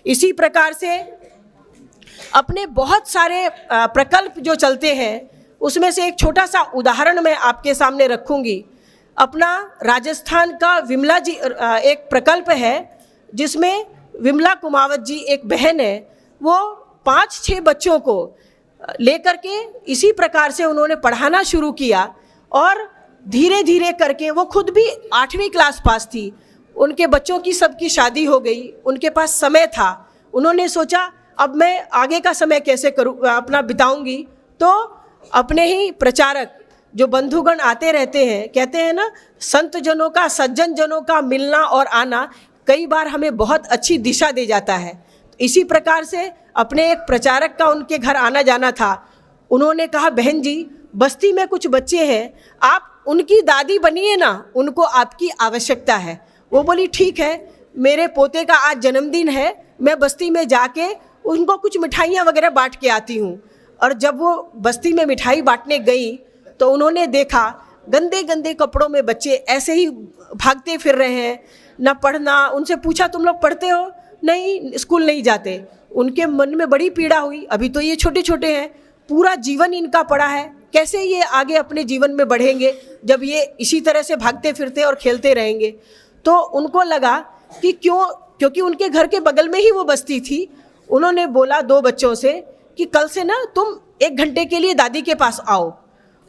इसी प्रकार से अपने बहुत सारे प्रकल्प जो चलते हैं उसमें से एक छोटा सा उदाहरण मैं आपके सामने रखूंगी। अपना राजस्थान का विमला जी एक प्रकल्प है जिसमें विमला कुमावत जी एक बहन है, वो 5-6 बच्चों को लेकर के इसी प्रकार से उन्होंने पढ़ाना शुरू किया और धीरे धीरे करके वो खुद भी 8वीं क्लास पास थी। उनके बच्चों की सबकी शादी हो गई, उनके पास समय था। उन्होंने सोचा अब मैं आगे का समय कैसे करूँ, अपना बिताऊंगी। तो अपने ही प्रचारक जो बंधुगण आते रहते हैं, कहते हैं ना, संत जनों का, सज्जन जनों का मिलना और आना कई बार हमें बहुत अच्छी दिशा दे जाता है। इसी प्रकार से अपने एक प्रचारक का उनके घर आना जाना था। उन्होंने कहा, बहन जी बस्ती में कुछ बच्चे हैं, आप उनकी दादी बनिए ना, उनको आपकी आवश्यकता है। वो बोली ठीक है, मेरे पोते का आज जन्मदिन है, मैं बस्ती में जाके उनको कुछ मिठाइयाँ वगैरह बांट के आती हूँ। और जब वो बस्ती में मिठाई बांटने गई तो उन्होंने देखा गंदे गंदे कपड़ों में बच्चे ऐसे ही भागते फिर रहे हैं, ना पढ़ना। उनसे पूछा तुम लोग पढ़ते हो? नहीं, स्कूल नहीं जाते। उनके मन में बड़ी पीड़ा हुई, अभी तो ये छोटे छोटे हैं, पूरा जीवन इनका पड़ा है, कैसे ये आगे अपने जीवन में बढ़ेंगे जब ये इसी तरह से भागते फिरते और खेलते रहेंगे। तो उनको लगा कि क्योंकि उनके घर के बगल में ही वो बस्ती थी। उन्होंने बोला 2 बच्चों से कि कल से ना तुम 1 घंटे के लिए दादी के पास आओ।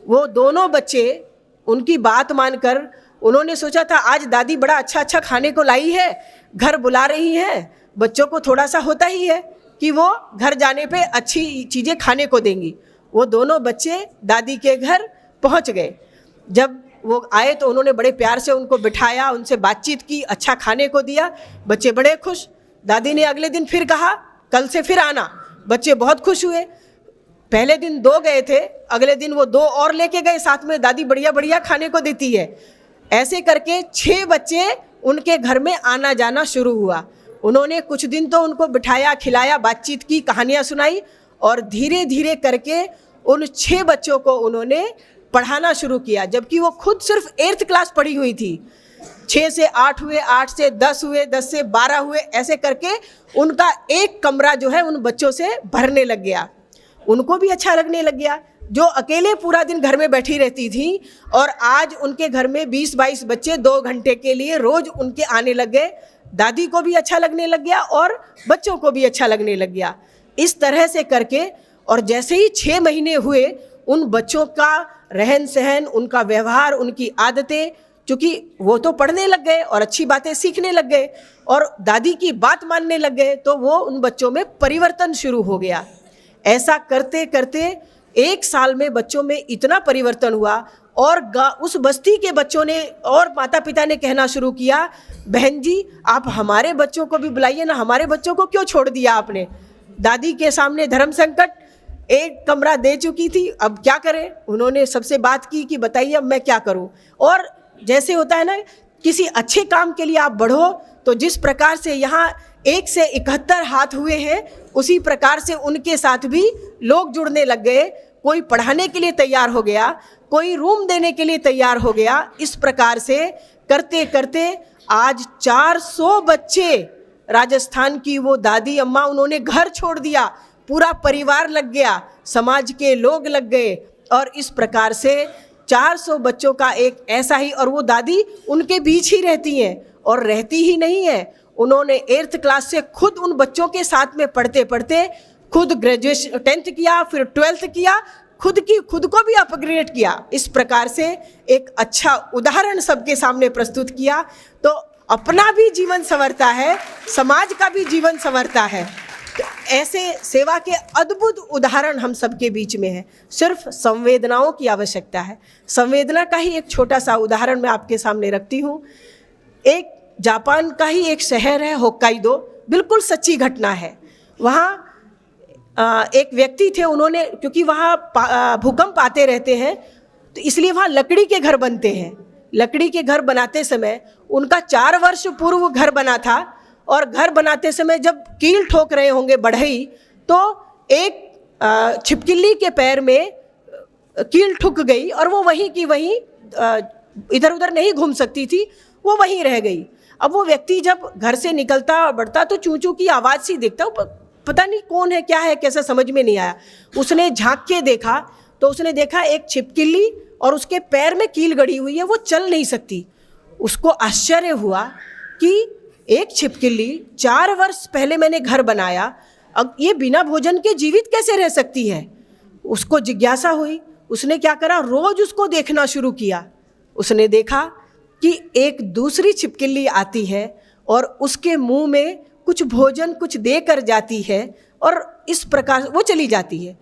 वो दोनों बच्चे उनकी बात मानकर, उन्होंने सोचा था आज दादी बड़ा अच्छा अच्छा खाने को लाई है, घर बुला रही हैं, बच्चों को थोड़ा सा होता ही है कि वो घर जाने पे अच्छी चीज़ें खाने को देंगी। वो दोनों बच्चे दादी के घर पहुंच गए। जब वो आए तो उन्होंने बड़े प्यार से उनको बिठाया, उनसे बातचीत की, अच्छा खाने को दिया। बच्चे बड़े खुश। दादी ने अगले दिन फिर कहा कल से फिर आना। बच्चे बहुत खुश हुए। पहले दिन 2 गए थे, अगले दिन वो 2 और लेके गए साथ में। दादी बढ़िया बढ़िया खाने को देती है। ऐसे करके 6 बच्चे उनके घर में आना जाना शुरू हुआ। उन्होंने कुछ दिन तो उनको बिठाया, खिलाया, बातचीत की, कहानियाँ सुनाई और धीरे धीरे करके उन 6 बच्चों को उन्होंने पढ़ाना शुरू किया, जबकि वो खुद सिर्फ 8th क्लास पढ़ी हुई थी। 6 से 8 हुए, 8 से 10 हुए, 10 से 12 हुए, ऐसे करके उनका एक कमरा जो है उन बच्चों से भरने लग गया। उनको भी अच्छा लगने लग गया, जो अकेले पूरा दिन घर में बैठी रहती थी और आज उनके घर में 20-22 बच्चे 2 घंटे के लिए रोज उनके आने लग गए। दादी को भी अच्छा लगने लग गया और बच्चों को भी अच्छा लगने लग गया। इस तरह से करके और जैसे ही 6 महीने हुए, उन बच्चों का रहन सहन, उनका व्यवहार, उनकी आदतें, क्योंकि वो तो पढ़ने लग गए और अच्छी बातें सीखने लग गए और दादी की बात मानने लग गए, तो वो उन बच्चों में परिवर्तन शुरू हो गया। ऐसा करते करते 1 साल में बच्चों में इतना परिवर्तन हुआ और उस बस्ती के बच्चों ने और माता पिता ने कहना शुरू किया, बहन जी आप हमारे बच्चों को भी बुलाइए ना, हमारे बच्चों को क्यों छोड़ दिया आपने। दादी के सामने धर्म संकट, एक कमरा दे चुकी थी, अब क्या करें। उन्होंने सबसे बात की कि बताइए अब मैं क्या करूं। और जैसे होता है ना, किसी अच्छे काम के लिए आप बढ़ो, तो जिस प्रकार से यहाँ 1 से 71 हाथ हुए हैं, उसी प्रकार से उनके साथ भी लोग जुड़ने लग गए। कोई पढ़ाने के लिए तैयार हो गया, कोई रूम देने के लिए तैयार हो गया। इस प्रकार से करते करते आज 400 बच्चे, राजस्थान की वो दादी अम्मा, उन्होंने घर छोड़ दिया, पूरा परिवार लग गया, समाज के लोग लग गए और इस प्रकार से 400 बच्चों का एक ऐसा ही, और वो दादी उनके बीच ही रहती हैं और रहती ही नहीं है। उन्होंने 8th क्लास से खुद उन बच्चों के साथ में पढ़ते पढ़ते खुद ग्रेजुएशन 10th किया, फिर 12th किया, खुद को भी अपग्रेड किया। इस प्रकार से एक अच्छा उदाहरण सबके सामने प्रस्तुत किया, तो अपना भी जीवन संवरता है, समाज का भी जीवन संवरता है। तो ऐसे सेवा के अद्भुत उदाहरण हम सबके बीच में हैं। सिर्फ संवेदनाओं की आवश्यकता है। संवेदना का ही एक छोटा सा उदाहरण मैं आपके सामने रखती हूँ। एक जापान का ही एक शहर है होक्काइडो, बिल्कुल सच्ची घटना है। वहाँ एक व्यक्ति थे, उन्होंने, क्योंकि वहाँ भूकंप आते रहते हैं, तो इसलिए वहाँ लकड़ी के घर बनते हैं। लकड़ी के घर बनाते समय उनका 4 वर्ष पूर्व घर बना था और घर बनाते समय जब कील ठोक रहे होंगे बढ़ई, तो एक छिपकली के पैर में कील ठुक गई और वो वहीं की वहीं इधर उधर नहीं घूम सकती थी, वो वहीं रह गई। अब वो व्यक्ति जब घर से निकलता बढ़ता तो चूं चूं की आवाज़ सी देखता, पता नहीं कौन है, क्या है, कैसा, समझ में नहीं आया। उसने झांक के देखा तो उसने देखा एक छिपकली और उसके पैर में कील गड़ी हुई है, वो चल नहीं सकती। उसको आश्चर्य हुआ कि एक छिपकली 4 वर्ष पहले मैंने घर बनाया, अब ये बिना भोजन के जीवित कैसे रह सकती है। उसको जिज्ञासा हुई, उसने क्या करा, रोज उसको देखना शुरू किया। उसने देखा कि एक दूसरी छिपकली आती है और उसके मुंह में कुछ भोजन कुछ दे कर जाती है और इस प्रकार वो चली जाती है।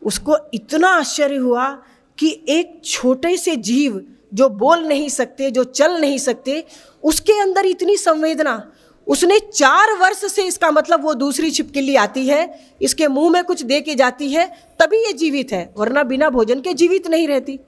उसको इतना आश्चर्य हुआ कि एक छोटे से जीव जो बोल नहीं सकते, जो चल नहीं सकते, उसके अंदर इतनी संवेदना। उसने 4 वर्ष से, इसका मतलब वो दूसरी छिपकली आती है, इसके मुंह में कुछ दे के जाती है, तभी ये जीवित है, वरना बिना भोजन के जीवित नहीं रहती।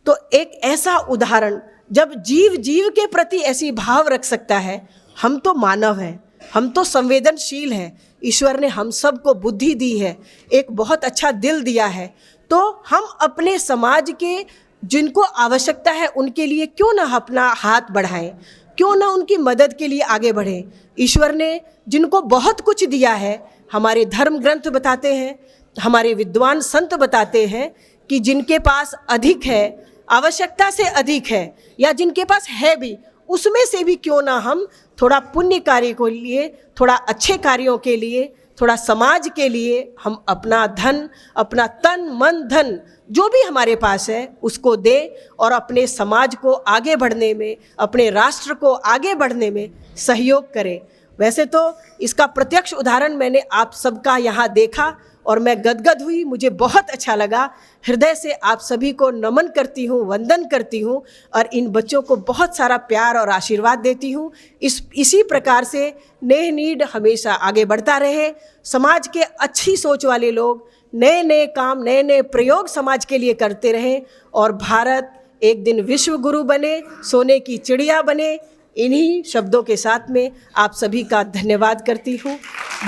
तो एक ऐसा उदाहरण, जब जीव जीव के प्रति ऐसी भाव रख सकता है, हम तो मानव हैं, हम तो संवेदनशील हैं, ईश्वर ने हम सबको बुद्धि दी है, एक बहुत अच्छा दिल दिया है, तो हम अपने समाज के जिनको आवश्यकता है उनके लिए क्यों ना अपना हाथ बढ़ाएं, क्यों ना उनकी मदद के लिए आगे बढ़ें। ईश्वर ने जिनको बहुत कुछ दिया है, हमारे धर्म ग्रंथ बताते हैं, हमारे विद्वान संत बताते हैं कि जिनके पास अधिक है, आवश्यकता से अधिक है, या जिनके पास है भी, उसमें से भी क्यों ना हम थोड़ा पुण्य कार्य के लिए, थोड़ा अच्छे कार्यों के लिए, थोड़ा समाज के लिए हम अपना धन, अपना तन मन धन जो भी हमारे पास है उसको दे और अपने समाज को आगे बढ़ने में, अपने राष्ट्र को आगे बढ़ने में सहयोग करें। वैसे तो इसका प्रत्यक्ष उदाहरण मैंने आप सबका यहाँ देखा और मैं गदगद हुई, मुझे बहुत अच्छा लगा। हृदय से आप सभी को नमन करती हूँ, वंदन करती हूँ और इन बच्चों को बहुत सारा प्यार और आशीर्वाद देती हूँ। इसी प्रकार से नेह नीड हमेशा आगे बढ़ता रहे। समाज के अच्छी सोच वाले लोग नए नए काम, नए नए प्रयोग समाज के लिए करते रहें और भारत एक दिन विश्व गुरु बने, सोने की चिड़िया बने। इन्हीं शब्दों के साथ में आप सभी का धन्यवाद करती हूँ।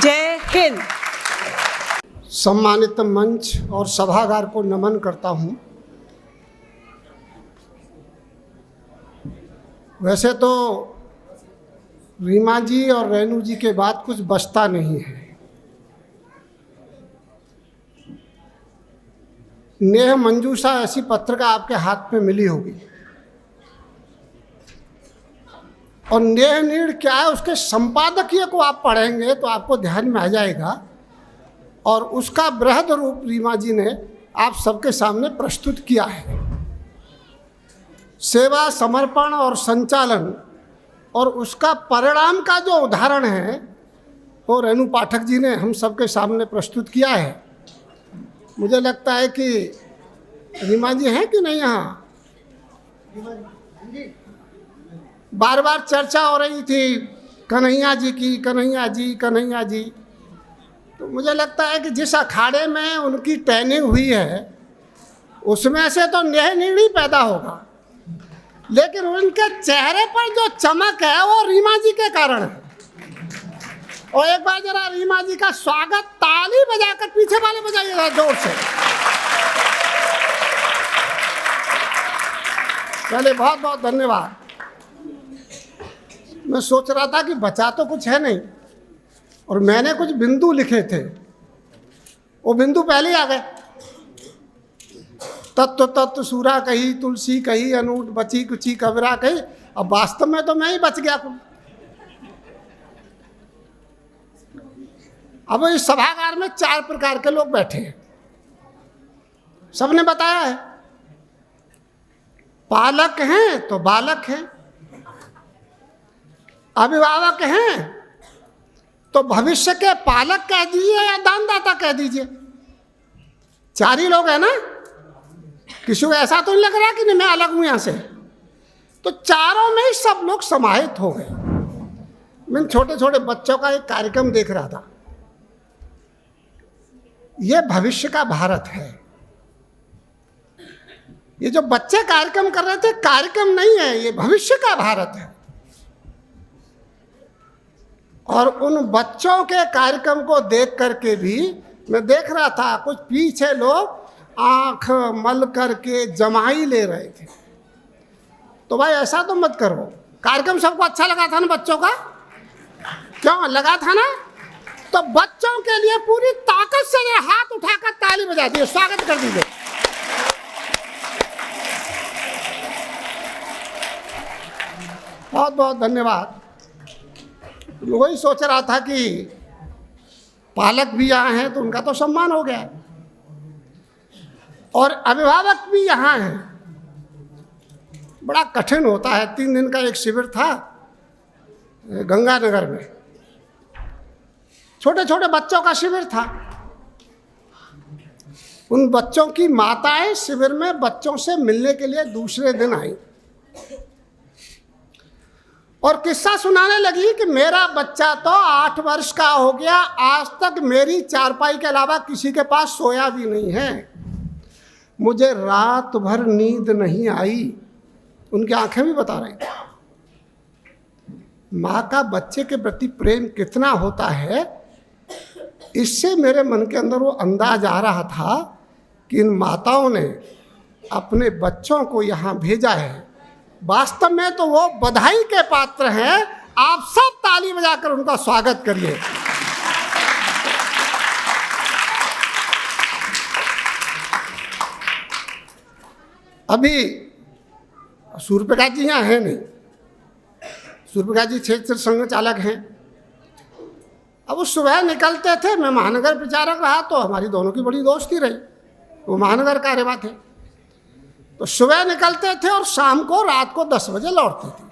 जय हिंद। सम्मानित मंच और सभागार को नमन करता हूँ। वैसे तो रीमा जी और रेणु जी के बाद कुछ बचता नहीं है। नेह मंजूषा ऐसी पत्रिका आपके हाथ में मिली होगी, और नेह नीड़ क्या है उसके संपादकीय को आप पढ़ेंगे तो आपको ध्यान में आ जाएगा, और उसका बृहद रूप रीमा जी ने आप सबके सामने प्रस्तुत किया है। सेवा, समर्पण और संचालन, और उसका परिणाम का जो उदाहरण है वो रेणु पाठक जी ने हम सबके सामने प्रस्तुत किया है। मुझे लगता है कि रीमा जी हैं कि नहीं यहाँ? बार बार चर्चा हो रही थी कन्हैया जी की, कन्हैया जी, कन्हैया जी। तो मुझे लगता है कि जिस अखाड़े में उनकी ट्रेनिंग हुई है उसमें से तो नेह नीड़ पैदा होगा, लेकिन उनके चेहरे पर जो चमक है वो रीमा जी के कारण है। और एक बार जरा रीमा जी का स्वागत ताली बजाकर, पीछे वाले बजाइएगा जोर से। चलिए, बहुत बहुत धन्यवाद। मैं सोच रहा था कि बचा तो कुछ है नहीं, और मैंने कुछ बिंदु लिखे थे, वो बिंदु पहले ही आ गए। तत्व तत्व सूरा कही, तुलसी कही, अनूठ बची कुची कबरा कही। अब वास्तव में तो मैं ही बच गया कुछ। अब इस सभागार में 4 प्रकार के लोग बैठे हैं, सबने बताया है। पालक हैं तो बालक हैं, अभिभावक हैं तो भविष्य के पालक कह दीजिए या दानदाता कह दीजिए। 4 ही लोग हैं ना, किसी को ऐसा तो नहीं लग रहा कि नहीं मैं अलग हूं यहां से। तो चारों में ही सब लोग समाहित हो गए। मैं छोटे छोटे बच्चों का एक कार्यक्रम देख रहा था। ये भविष्य का भारत है। ये जो बच्चे कार्यक्रम कर रहे थे, कार्यक्रम नहीं है, ये भविष्य का भारत है। और उन बच्चों के कार्यक्रम को देख करके भी मैं देख रहा था कुछ पीछे लोग आंख मल करके जमाई ले रहे थे। तो भाई ऐसा तो मत करो। कार्यक्रम सबको अच्छा लगा था ना बच्चों का? क्यों लगा था ना? तो बच्चों के लिए पूरी ताकत से हाथ उठाकर ताली बजा दीजिए, स्वागत कर दीजिए। बहुत बहुत धन्यवाद। वही सोच रहा था कि पालक भी यहाँ हैं तो उनका तो सम्मान हो गया, और अभिभावक भी यहाँ हैं। बड़ा कठिन होता है। 3 दिन का एक शिविर था गंगानगर में, छोटे छोटे बच्चों का शिविर था। उन बच्चों की माताएं शिविर में बच्चों से मिलने के लिए दूसरे दिन आई और किस्सा सुनाने लगी कि मेरा बच्चा तो 8 वर्ष का हो गया, आज तक मेरी चारपाई के अलावा किसी के पास सोया भी नहीं है, मुझे रात भर नींद नहीं आई। उनकी आंखें भी बता रही थी। माँ का बच्चे के प्रति प्रेम कितना होता है, इससे मेरे मन के अंदर वो अंदाज आ रहा था कि इन माताओं ने अपने बच्चों को यहाँ भेजा है। वास्तव में तो वो बधाई के पात्र हैं। आप सब ताली बजाकर उनका स्वागत करिए। अभी सूर्यप्रकाश जी यहाँ हैं नहीं। सूर्यप्रकाश जी क्षेत्र संघ चालक हैं। अब वो सुबह निकलते थे, मैं महानगर प्रचारक रहा तो हमारी दोनों की बड़ी दोस्ती रही। वो महानगर कार्यवाह थे, तो सुबह निकलते थे और शाम को रात को 10 बजे लौटते थे।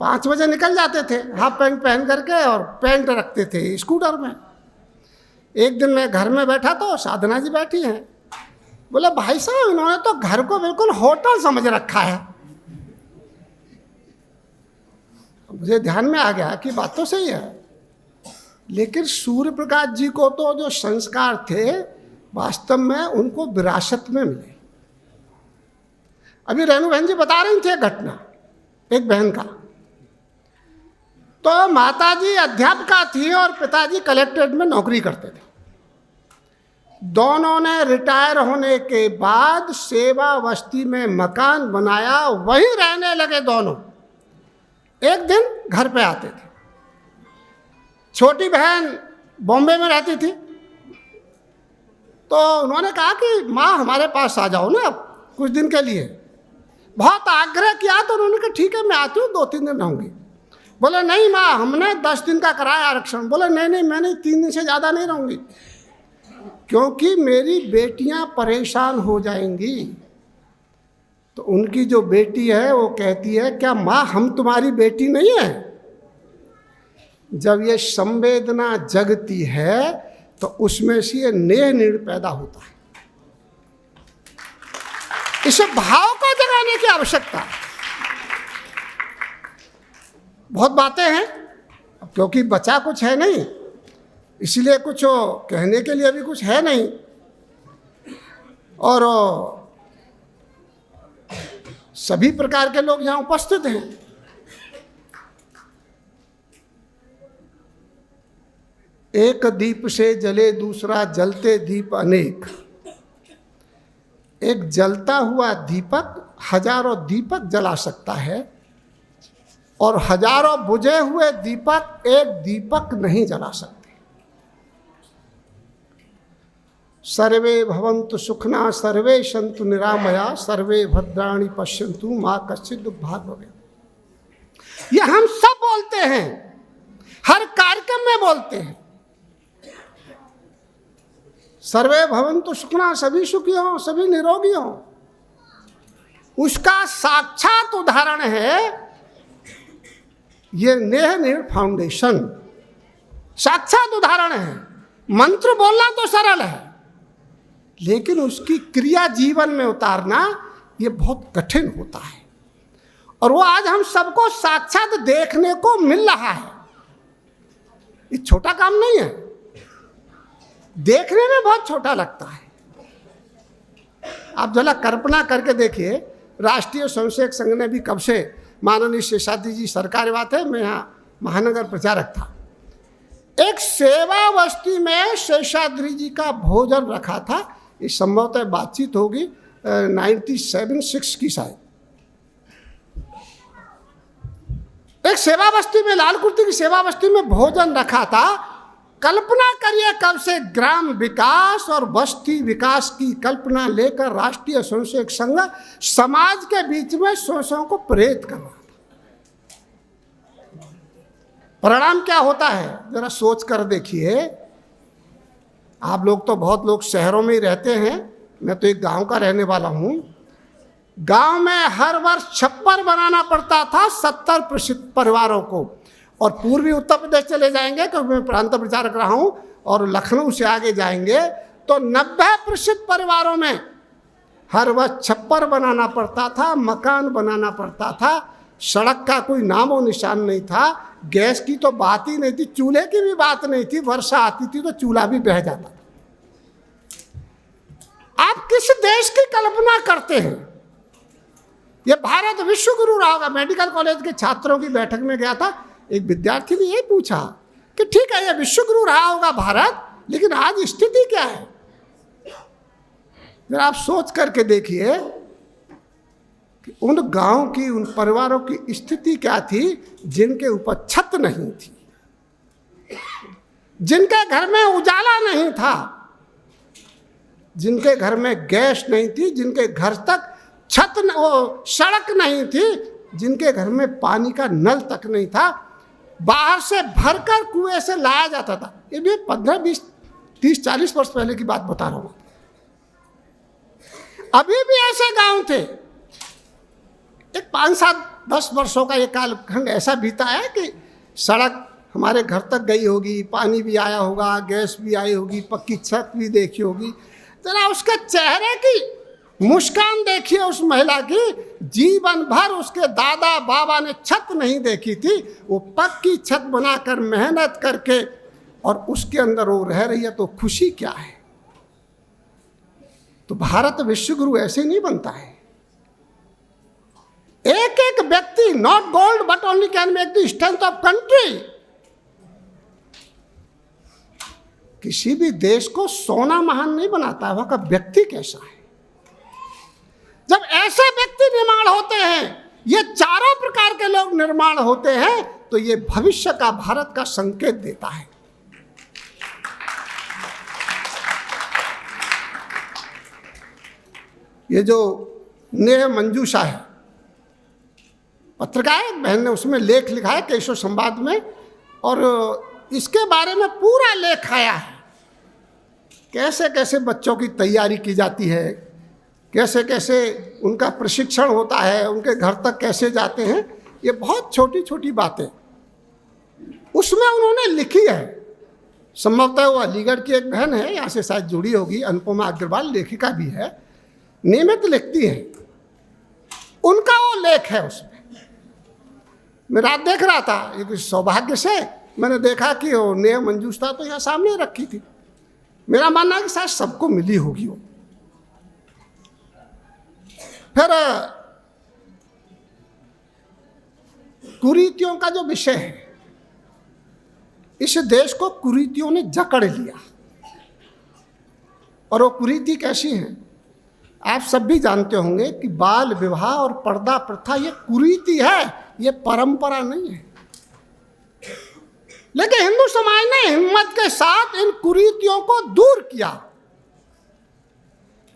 5 बजे निकल जाते थे हाफ पैंट पहन करके, और पैंट रखते थे स्कूटर में। एक दिन मैं घर में बैठा तो साधना जी बैठी हैं। बोले भाई साहब, इन्होंने तो घर को बिल्कुल होटल समझ रखा है। मुझे ध्यान में आ गया कि बात तो सही है, लेकिन सूर्य प्रकाश जी को तो जो संस्कार थे वास्तव में उनको विरासत में मिले। अभी रेणु बहन जी बता रही थी एक घटना एक बहन का। तो माताजी अध्यापिका थी और पिताजी कलेक्ट्रेट में नौकरी करते थे। दोनों ने रिटायर होने के बाद सेवा बस्ती में मकान बनाया, वहीं रहने लगे दोनों। एक दिन घर पे आते थे। छोटी बहन बॉम्बे में रहती थी, तो उन्होंने कहा कि माँ हमारे पास आ जाओ ना कुछ दिन के लिए। बहुत आग्रह किया तो उन्होंने कहा ठीक है मैं आती हूँ, 2-3 दिन रहूँगी। बोले नहीं माँ हमने 10 दिन का कराया आरक्षण। बोले नहीं मैं नहीं, 3 दिन से ज़्यादा नहीं रहूँगी, क्योंकि मेरी बेटियां परेशान हो जाएंगी। तो उनकी जो बेटी है वो कहती है क्या माँ हम तुम्हारी बेटी नहीं है? जब ये संवेदना जगती है तो उसमें से ये नेह नीड़ पैदा होता है। इसे भाव को जगाने की आवश्यकता है। बहुत बातें हैं, क्योंकि बचा कुछ है नहीं, इसलिए कुछ कहने के लिए भी कुछ है नहीं। और सभी प्रकार के लोग यहाँ उपस्थित हैं। एक दीप से जले दूसरा, जलते दीप अनेक। एक जलता हुआ दीपक हजारों दीपक जला सकता है, और हजारों बुझे हुए दीपक एक दीपक नहीं जला सकते। सर्वे भवन्तु सुखना, सर्वे सन्तु निरामया, सर्वे भद्राणि पश्यन्तु माँ कश्चित् दुर्भाग् भवेत्। ये हम सब बोलते हैं, हर कार्यक्रम में बोलते हैं। सर्वे भवन्तु सुखना, सभी सुखी हों, सभी निरोगी हों। उसका साक्षात उदाहरण है ये नेह नीड़ फाउंडेशन। साक्षात उदाहरण है। मंत्र बोलना तो सरल है, लेकिन उसकी क्रिया जीवन में उतारना ये बहुत कठिन होता है। और वो आज हम सबको साक्षात देखने को मिल रहा है। ये छोटा काम नहीं है, देखने में बहुत छोटा लगता है। आप जरा कल्पना करके देखिए, राष्ट्रीय स्वयंसेवक संघ ने भी कब से, माननीय शेषाद्री जी सरकार बात है, मैं यहाँ महानगर प्रचारक था, एक सेवा बस्ती में शेषाद्री जी का भोजन रखा था। ये संभवतः बातचीत होगी 97-6 की शायद। एक सेवा बस्ती में, लाल कुर्ती की सेवा बस्ती में भोजन रखा था। कल्पना करिए कब से ग्राम विकास और बस्ती विकास की कल्पना लेकर राष्ट्रीय स्वयंसेवक संघ समाज के बीच में स्वयंसेवकों को प्रेरित कर रहा था। परिणाम क्या होता है जरा सोच कर देखिए। आप लोग तो बहुत लोग शहरों में ही रहते हैं, मैं तो एक गांव का रहने वाला हूं। गांव में हर वर्ष छप्पर बनाना पड़ता था 70% परिवारों को। और पूर्वी उत्तर प्रदेश चले जाएंगे, क्योंकि मैं प्रांत प्रचारक रहा हूं, और लखनऊ से आगे जाएंगे तो 90% परिवारों में हर वर्ष छप्पर बनाना पड़ता था, मकान बनाना पड़ता था। सड़क का कोई नामो निशान नहीं था, गैस की तो बात ही नहीं थी, चूल्हे की भी बात नहीं थी। वर्षा आती थी तो चूल्हा भी बह जाता था। आप किस देश की कल्पना करते हैं? ये भारत विश्व गुरु रहा होगा। मेडिकल कॉलेज के छात्रों की बैठक में गया था, एक विद्यार्थी ने ये पूछा कि ठीक है ये विश्व गुरु रहा होगा भारत, लेकिन आज स्थिति क्या है? जरा आप सोच करके देखिए कि उन गांव की, उन परिवारों की स्थिति क्या थी जिनके ऊपर छत नहीं थी, जिनके घर में उजाला नहीं था, जिनके घर में गैस नहीं थी, जिनके घर तक सड़क नहीं थी, जिनके घर में पानी का नल तक नहीं था, बाहर से भरकर कुएं से लाया जाता था। ये भी 15, 20, 30, 40 वर्ष पहले की बात बता रहा हूं। अभी भी ऐसे गांव थे। एक 5, 7, 10 वर्षों का ये कालखंड ऐसा बीता है कि सड़क हमारे घर तक गई होगी, पानी भी आया होगा, गैस भी आई होगी, पक्की छत भी देखी होगी। जरा उसके चेहरे की मुस्कान देखिए उस महिला की। जीवन भर उसके दादा बाबा ने छत नहीं देखी थी, वो पक्की छत बनाकर मेहनत करके और उसके अंदर वो रह रही है, तो खुशी क्या है? तो भारत विश्व गुरु ऐसे नहीं बनता है। not gold, but only can make the strength of country. किसी भी देश को सोना महान नहीं बनाता है, वहां का व्यक्ति कैसा है। जब ऐसे व्यक्ति निर्माण होते हैं, ये चारों प्रकार के लोग निर्माण होते हैं, तो ये भविष्य का भारत का संकेत देता है। ये जो नेह मंजूषा है, पत्रिका है, बहन ने उसमें लेख लिखा है केशव संवाद में, और इसके बारे में पूरा लेख आया है, कैसे कैसे बच्चों की तैयारी की जाती है, कैसे कैसे उनका प्रशिक्षण होता है, उनके घर तक कैसे जाते हैं। ये बहुत छोटी छोटी बातें उसमें उन्होंने लिखी है। संभवतः वो अलीगढ़ की एक बहन है, यहाँ से शायद जुड़ी होगी, अनुपमा अग्रवाल लेखिका भी है, नियमित लिखती है, उनका वो लेख है उसमें। मैं रात देख रहा था, एक सौभाग्य से मैंने देखा कि वो नेह मंजूषा तो यहाँ सामने रखी थी। मेरा मानना है कि शायद सबको मिली होगी वो। फिर कुरीतियों का जो विषय है, इस देश को कुरीतियों ने जकड़ लिया, और वो कुरीति कैसी है आप सब भी जानते होंगे कि बाल विवाह और पर्दा प्रथा ये कुरीति है, ये परंपरा नहीं है। लेकिन हिंदू समाज ने हिम्मत के साथ इन कुरीतियों को दूर किया।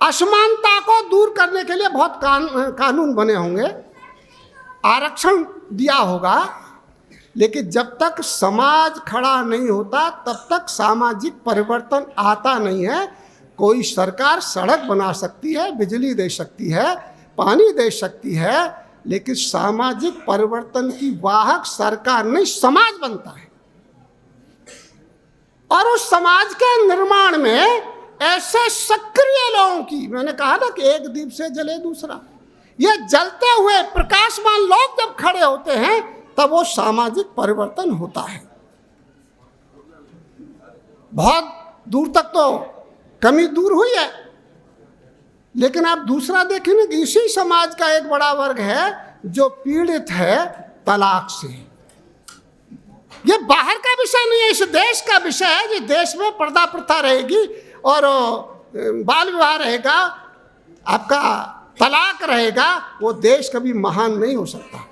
असमानता को दूर करने के लिए बहुत कानून बने होंगे, आरक्षण दिया होगा, लेकिन जब तक समाज खड़ा नहीं होता तब तक सामाजिक परिवर्तन आता नहीं है। कोई सरकार सड़क बना सकती है, बिजली दे सकती है, पानी दे सकती है, लेकिन सामाजिक परिवर्तन की वाहक सरकार नहीं, समाज बनता है। और उस समाज के निर्माण में ऐसे सक्रिय लोगों की, मैंने कहा ना कि एक दीप से जले दूसरा, ये जलते हुए प्रकाशमान लोग जब खड़े होते हैं तब वो सामाजिक परिवर्तन होता है। बहुत दूर तक तो कमी दूर हुई है, लेकिन आप दूसरा देखें ना कि इसी समाज का एक बड़ा वर्ग है जो पीड़ित है तलाक से। ये बाहर का विषय नहीं है, इस देश का विषय है। जिस देश में पर्दा प्रथा रहेगी और बाल विवाह रहेगा, आपका तलाक रहेगा, वो देश कभी महान नहीं हो सकता।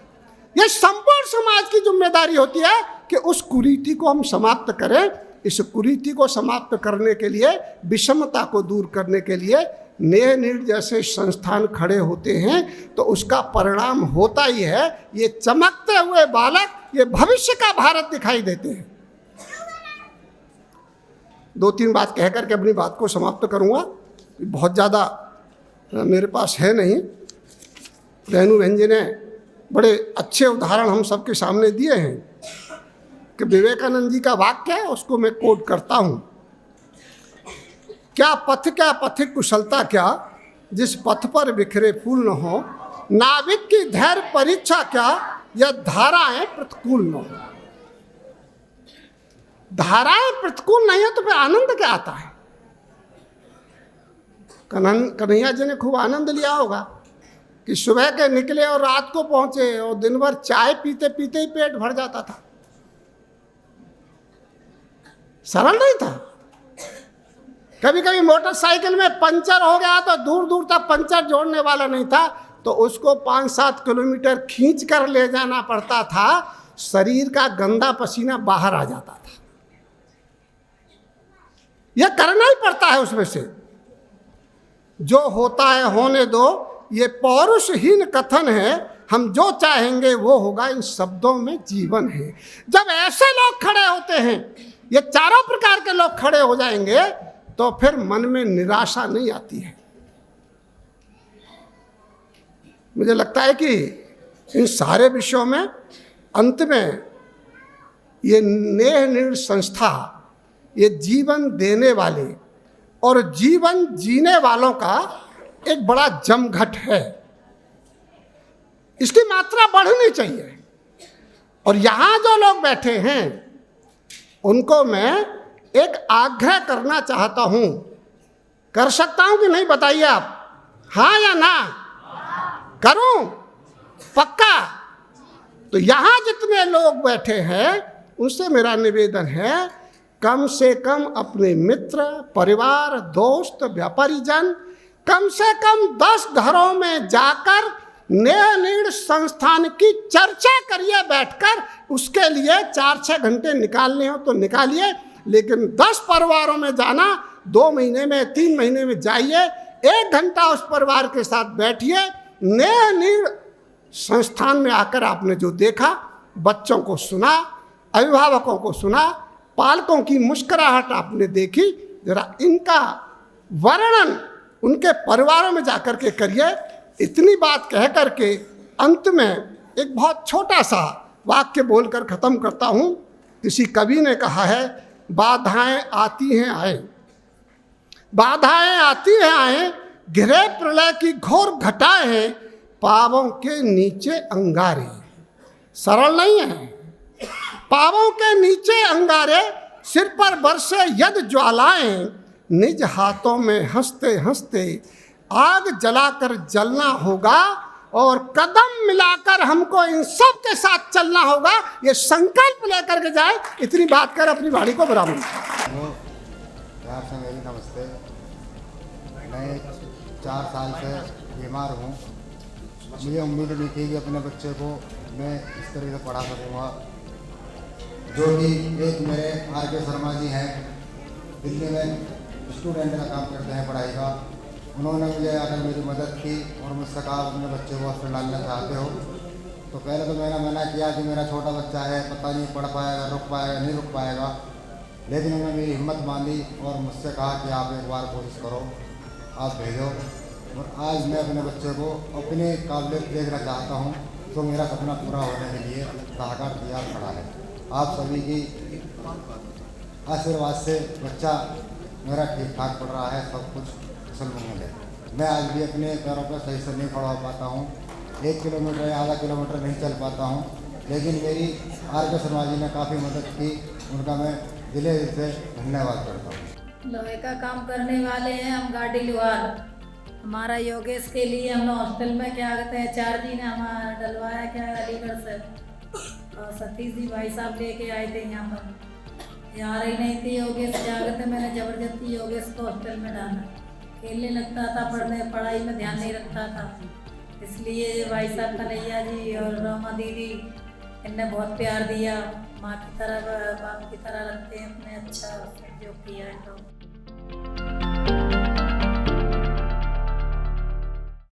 ये संपूर्ण समाज की जिम्मेदारी होती है कि उस कुरीति को हम समाप्त करें। इस कुरीति को समाप्त करने के लिए, विषमता को दूर करने के लिए नेह नीड़ जैसे संस्थान खड़े होते हैं, तो उसका परिणाम होता ही है, ये चमकते हुए बालक, ये भविष्य का भारत दिखाई देते हैं। दो तीन बात कह करके अपनी बात को समाप्त करूंगा, बहुत ज़्यादा मेरे पास है नहीं। रेणु बहन जी ने बड़े अच्छे उदाहरण हम सबके सामने दिए हैं कि विवेकानंद जी का वाक्य है, उसको मैं कोट करता हूँ। क्या पथिक कुशलता क्या, जिस पथ पर बिखरे फूल न हो, नाविक की धैर्य परीक्षा क्या, यह धाराएं प्रतिकूल न हो। धाराएं प्रतिकूल नहीं है तो फिर आनंद क्या आता है। कन्हैया जी ने खूब आनंद लिया होगा कि सुबह के निकले और रात को पहुंचे, और दिन भर चाय पीते पीते ही पेट भर जाता था। सरल नहीं था। कभी कभी मोटरसाइकिल में पंचर हो गया तो दूर दूर तक पंचर जोड़ने वाला नहीं था, तो उसको 5-7 किलोमीटर खींच कर ले जाना पड़ता था। शरीर का गंदा पसीना बाहर आ जाता था। यह करना ही पड़ता है उसमें से। जो होता है होने दो, ये पौरुषहीन कथन है। हम जो चाहेंगे वो होगा, इन शब्दों में जीवन है। जब ऐसे लोग खड़े होते हैं, ये चारों प्रकार के लोग खड़े हो जाएंगे, तो फिर मन में निराशा नहीं आती है। मुझे लगता है कि इन सारे विषयों में अंत में ये नेह नीड़ संस्था, ये जीवन देने वाले और जीवन जीने वालों का एक बड़ा जमघट है। इसकी मात्रा बढ़नी चाहिए। और यहाँ जो लोग बैठे हैं उनको मैं एक आग्रह करना चाहता हूँ। कर सकता हूँ कि नहीं, बताइए आप, हाँ या ना? करूँ? पक्का? तो यहाँ जितने लोग बैठे हैं उनसे मेरा निवेदन है, कम से कम अपने मित्र, परिवार, दोस्त, व्यापारी जन, कम से कम 10 घरों में जाकर नए संस्थान की चर्चा करिए बैठकर। उसके लिए 4-6 घंटे निकालने हो तो निकालिए, लेकिन 10 परिवारों में जाना, 2 महीने में 3 महीने में जाइए, 1 घंटा उस परिवार के साथ बैठिए। नए संस्थान में आकर आपने जो देखा, बच्चों को सुना, अभिभावकों को सुना, पालकों की मुस्कुराहट आपने देखी, जरा इनका वर्णन उनके परिवारों में जाकर के करिए। इतनी बात कह करके अंत में एक बहुत छोटा सा वाक्य बोलकर ख़त्म करता हूँ। किसी कवि ने कहा है, बाधाएं आती हैं आए, बाधाएं आती हैं आए, घिरे प्रलय की घोर घटाएं हैं, पावों के नीचे अंगारे। सरल नहीं है। पावों के नीचे अंगारे, सिर पर बरसे यद ज्वालाएं, निज हाथों में हंसते हंसते आग जलाकर जलना होगा, और कदम मिलाकर हमको इन सब के साथ चलना होगा। ये संकल्प लेकर के जाए। इतनी बात कर अपनी वाणी को बराबर। प्यार से मेरी नमस्ते। मैं 4 साल से बीमार हूँ। मुझे उम्मीद नहीं थी कि अपने बच्चे को मैं इस तरह से पढ़ा सकूँगा। जो कि एक मेरे RK शर्मा जी हैं, दिल्ली में स्टूडेंट का काम करते हैं पढ़ाई का। उन्होंने मुझे आकर मेरी मदद की और मुझसे कहा, अपने बच्चे को हॉस्टल डालना चाहते हो तो पहले तो मैंने मना किया कि मेरा छोटा बच्चा है, पता नहीं पढ़ पाएगा, रुक पाएगा, नहीं रुक पाएगा। लेकिन उन्होंने मेरी हिम्मत बांधी और मुझसे कहा कि आप एक बार कोशिश करो, आप भेजो। और आज मैं अपने बच्चे को अपने काबिलियत देखना चाहता हूँ, तो मेरा सपना पूरा होने के लिए सहाकार तैयार खड़ा है। आप सभी की आशीर्वाद से बच्चा मेरा ठीक ठाक पढ़ रहा है, सब कुछ कुशल मंगल है। मैं आज भी अपने पैरों पर सही से नहीं खड़ा हो पाता हूँ, 1 किलोमीटर या आधा किलोमीटर नहीं चल पाता हूँ, लेकिन मेरी RK शर्मा जी ने काफ़ी मदद की, उनका मैं दिल से धन्यवाद करता हूँ। लोहे का काम करने वाले हैं हम, गाड़ी लुहार। हमारा योगेश के लिए हम हॉस्टल में क्या कहते हैं 4 दिन हमारा डलवाया क्या अलीगढ़ से, और सतीश जी भाई साहब लेके आए थे यहाँ पर। यहाँ रही नहीं थी योगेश, क्या कहते हैं मैंने ज़बरदस्ती योगेश को हॉस्टल में डाला। खेलने लगता था, पढ़ाई में ध्यान नहीं रखता था, इसलिए भाई साहब कन्हैया जी और रोमा दीदी इनने बहुत प्यार दिया। माँ की तरह, बाप की तरह रखते हैं, अपने अच्छा सहयोग किया इन लोग।